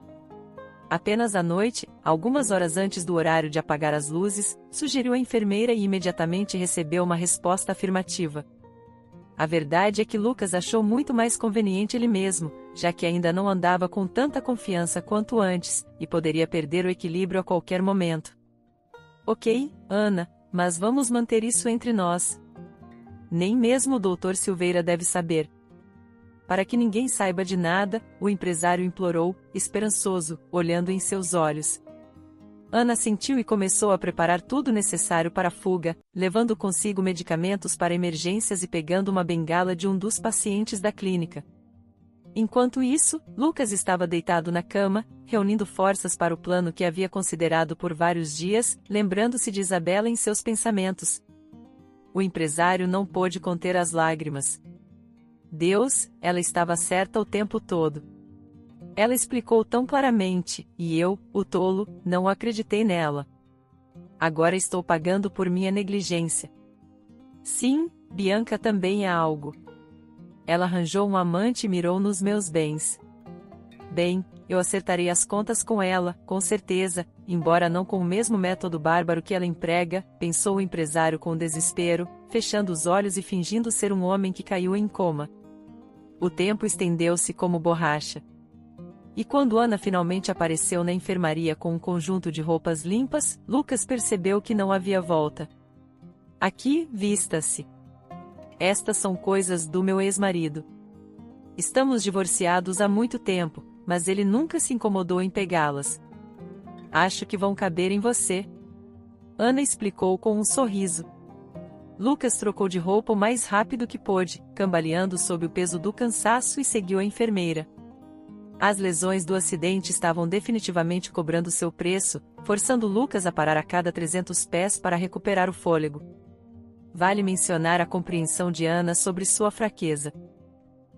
Apenas à noite, algumas horas antes do horário de apagar as luzes, sugeriu a enfermeira e imediatamente recebeu uma resposta afirmativa. A verdade é que Lucas achou muito mais conveniente ele mesmo, já que ainda não andava com tanta confiança quanto antes, e poderia perder o equilíbrio a qualquer momento. Ok, Ana, mas vamos manter isso entre nós. Nem mesmo o Dr. Silveira deve saber. Para que ninguém saiba de nada, o empresário implorou, esperançoso, olhando em seus olhos. Ana sentiu e começou a preparar tudo necessário para a fuga, levando consigo medicamentos para emergências e pegando uma bengala de um dos pacientes da clínica. Enquanto isso, Lucas estava deitado na cama, reunindo forças para o plano que havia considerado por vários dias, lembrando-se de Isabela em seus pensamentos. O empresário não pôde conter as lágrimas. Deus, ela estava certa o tempo todo. Ela explicou tão claramente, e eu, o tolo, não acreditei nela. Agora estou pagando por minha negligência. Sim, Bianca também é algo. Ela arranjou um amante e mirou nos meus bens. Bem, eu acertarei as contas com ela, com certeza, embora não com o mesmo método bárbaro que ela emprega, pensou o empresário com desespero, fechando os olhos e fingindo ser um homem que caiu em coma. O tempo estendeu-se como borracha. E quando Ana finalmente apareceu na enfermaria com um conjunto de roupas limpas, Lucas percebeu que não havia volta. Aqui, vista-se. Estas são coisas do meu ex-marido. Estamos divorciados há muito tempo, mas ele nunca se incomodou em pegá-las. Acho que vão caber em você. Ana explicou com um sorriso. Lucas trocou de roupa o mais rápido que pôde, cambaleando sob o peso do cansaço e seguiu a enfermeira. As lesões do acidente estavam definitivamente cobrando seu preço, forçando Lucas a parar a cada 300 pés para recuperar o fôlego. vale mencionar a compreensão de Ana sobre sua fraqueza.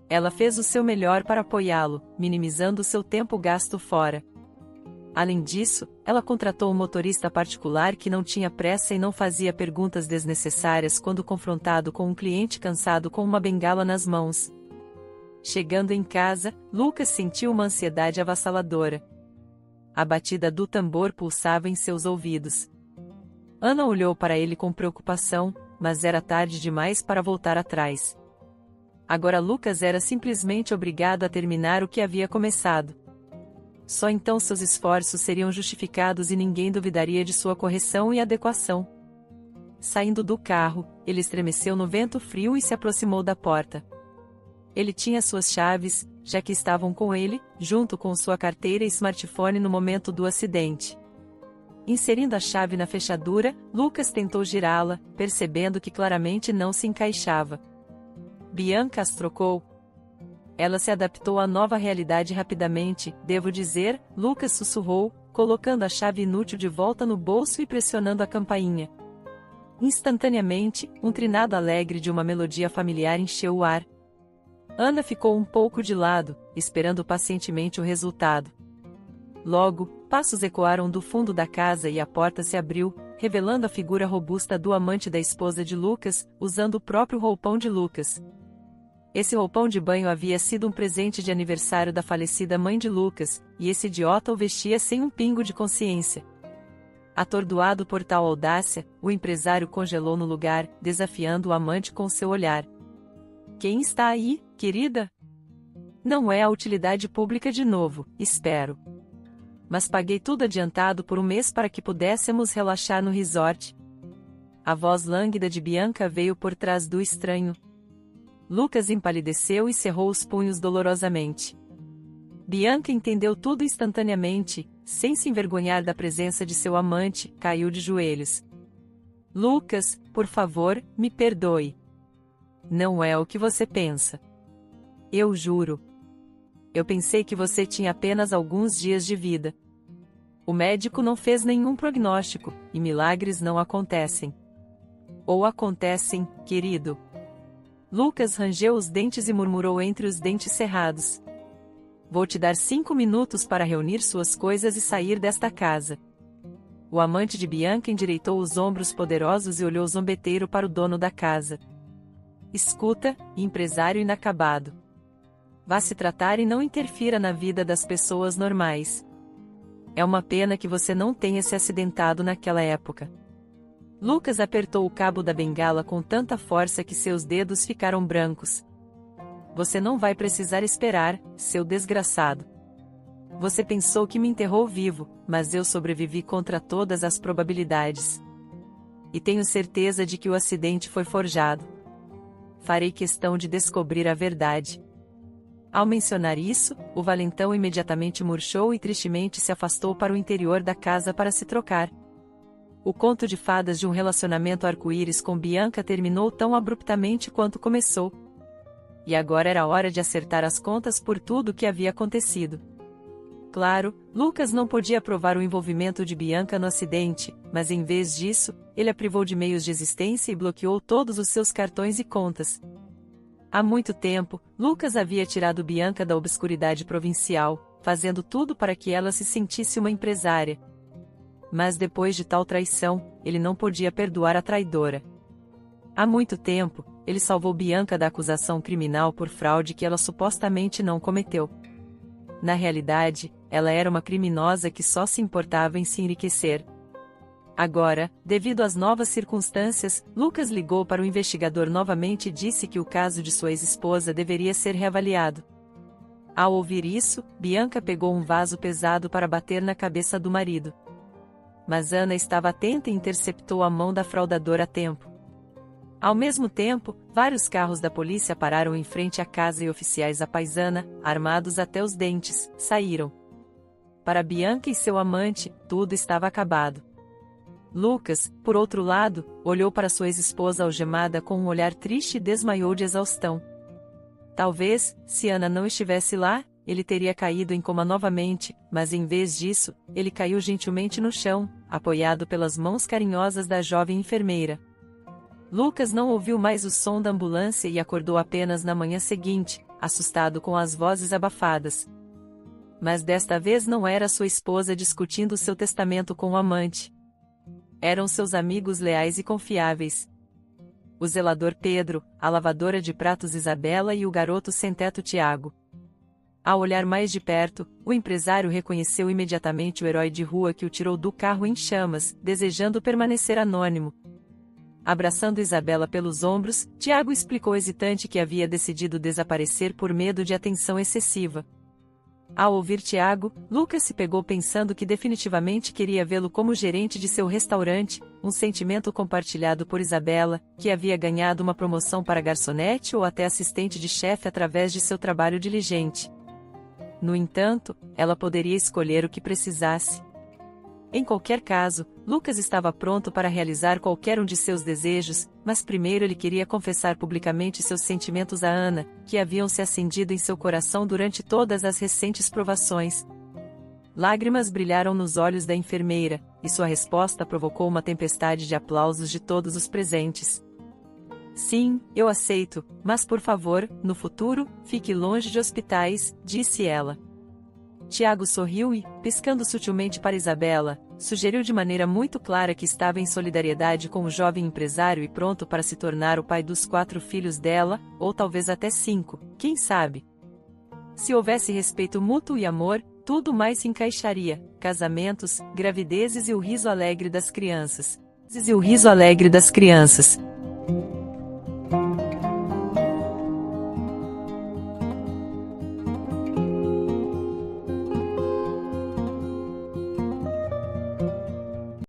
Ela fez o seu melhor para apoiá-lo, minimizando seu tempo gasto fora. Além disso, ela contratou um motorista particular que não tinha pressa e não fazia perguntas desnecessárias quando confrontado com um cliente cansado com uma bengala nas mãos. Chegando em casa, Lucas sentiu uma ansiedade avassaladora. A batida do tambor pulsava em seus ouvidos. Ana olhou para ele com preocupação, mas era tarde demais para voltar atrás. Agora Lucas era simplesmente obrigado a terminar o que havia começado. Só então seus esforços seriam justificados e ninguém duvidaria de sua correção e adequação. Saindo do carro, ele estremeceu no vento frio e se aproximou da porta. Ele tinha suas chaves, já que estavam com ele, junto com sua carteira e smartphone no momento do acidente. Inserindo a chave na fechadura, Lucas tentou girá-la, percebendo que claramente não se encaixava. Bianca as trocou. Ela se adaptou à nova realidade rapidamente, devo dizer, Lucas sussurrou, colocando a chave inútil de volta no bolso e pressionando a campainha. Instantaneamente, um trinado alegre de uma melodia familiar encheu o ar. Ana ficou um pouco de lado, esperando pacientemente o resultado. Logo, passos ecoaram do fundo da casa e a porta se abriu, revelando a figura robusta do amante da esposa de Lucas, usando o próprio roupão de Lucas. Esse roupão de banho havia sido um presente de aniversário da falecida mãe de Lucas, e esse idiota o vestia sem um pingo de consciência. Atordoado por tal audácia, o empresário congelou no lugar, desafiando o amante com seu olhar. Quem está aí, querida? Não é a utilidade pública de novo, espero. Mas paguei tudo adiantado por um mês para que pudéssemos relaxar no resort. A voz lânguida de Bianca veio por trás do estranho. Lucas empalideceu e cerrou os punhos dolorosamente. Bianca entendeu tudo instantaneamente, sem se envergonhar da presença de seu amante, caiu de joelhos. Lucas, por favor, me perdoe. Não é o que você pensa. Eu juro. Eu pensei que você tinha apenas alguns dias de vida. O médico não fez nenhum prognóstico, e milagres não acontecem. Ou acontecem, querido. Lucas rangeu os dentes e murmurou entre os dentes cerrados. Vou te dar 5 minutos para reunir suas coisas e sair desta casa. O amante de Bianca endireitou os ombros poderosos e olhou zombeteiro para o dono da casa. Escuta, empresário inacabado. Vá se tratar e não interfira na vida das pessoas normais. É uma pena que você não tenha se acidentado naquela época. Lucas apertou o cabo da bengala com tanta força que seus dedos ficaram brancos. Você não vai precisar esperar, seu desgraçado. Você pensou que me enterrou vivo, mas eu sobrevivi contra todas as probabilidades. E tenho certeza de que o acidente foi forjado. Farei questão de descobrir a verdade. Ao mencionar isso, o valentão imediatamente murchou e tristemente se afastou para o interior da casa para se trocar. O conto de fadas de um relacionamento arco-íris com Bianca terminou tão abruptamente quanto começou. E agora era hora de acertar as contas por tudo o que havia acontecido. Claro, Lucas não podia provar o envolvimento de Bianca no acidente, mas em vez disso, ele a privou de meios de existência e bloqueou todos os seus cartões e contas. Há muito tempo, Lucas havia tirado Bianca da obscuridade provincial, fazendo tudo para que ela se sentisse uma empresária. Mas depois de tal traição, ele não podia perdoar a traidora. Há muito tempo, ele salvou Bianca da acusação criminal por fraude que ela supostamente não cometeu. Na realidade, ela era uma criminosa que só se importava em se enriquecer. Agora, devido às novas circunstâncias, Lucas ligou para o investigador novamente e disse que o caso de sua ex-esposa deveria ser reavaliado. Ao ouvir isso, Bianca pegou um vaso pesado para bater na cabeça do marido. Mas Ana estava atenta e interceptou a mão da fraudadora a tempo. Ao mesmo tempo, vários carros da polícia pararam em frente à casa e oficiais à paisana, armados até os dentes, saíram. Para Bianca e seu amante, tudo estava acabado. Lucas, por outro lado, olhou para sua ex-esposa algemada com um olhar triste e desmaiou de exaustão. Talvez, se Ana não estivesse lá, ele teria caído em coma novamente, mas em vez disso, ele caiu gentilmente no chão, apoiado pelas mãos carinhosas da jovem enfermeira. Lucas não ouviu mais o som da ambulância e acordou apenas na manhã seguinte, assustado com as vozes abafadas. Mas desta vez não era sua esposa discutindo seu testamento com o amante. Eram seus amigos leais e confiáveis. O zelador Pedro, a lavadora de pratos Isabela e o garoto sem-teto Tiago. Ao olhar mais de perto, o empresário reconheceu imediatamente o herói de rua que o tirou do carro em chamas, desejando permanecer anônimo. Abraçando Isabela pelos ombros, Tiago explicou hesitante que havia decidido desaparecer por medo de atenção excessiva. Ao ouvir Tiago, Lucas se pegou pensando que definitivamente queria vê-lo como gerente de seu restaurante, um sentimento compartilhado por Isabela, que havia ganhado uma promoção para garçonete ou até assistente de chefe através de seu trabalho diligente. No entanto, ela poderia escolher o que precisasse. Em qualquer caso, Lucas estava pronto para realizar qualquer um de seus desejos, mas primeiro ele queria confessar publicamente seus sentimentos a Ana, que haviam se acendido em seu coração durante todas as recentes provações. Lágrimas brilharam nos olhos da enfermeira, e sua resposta provocou uma tempestade de aplausos de todos os presentes. Sim, eu aceito, mas por favor, no futuro, fique longe de hospitais, disse ela. Tiago sorriu e, piscando sutilmente para Isabela, sugeriu de maneira muito clara que estava em solidariedade com o jovem empresário e pronto para se tornar o pai dos 4 filhos dela, ou talvez até 5, quem sabe. Se houvesse respeito mútuo e amor, tudo mais se encaixaria: casamentos, gravidezes e o riso alegre das crianças.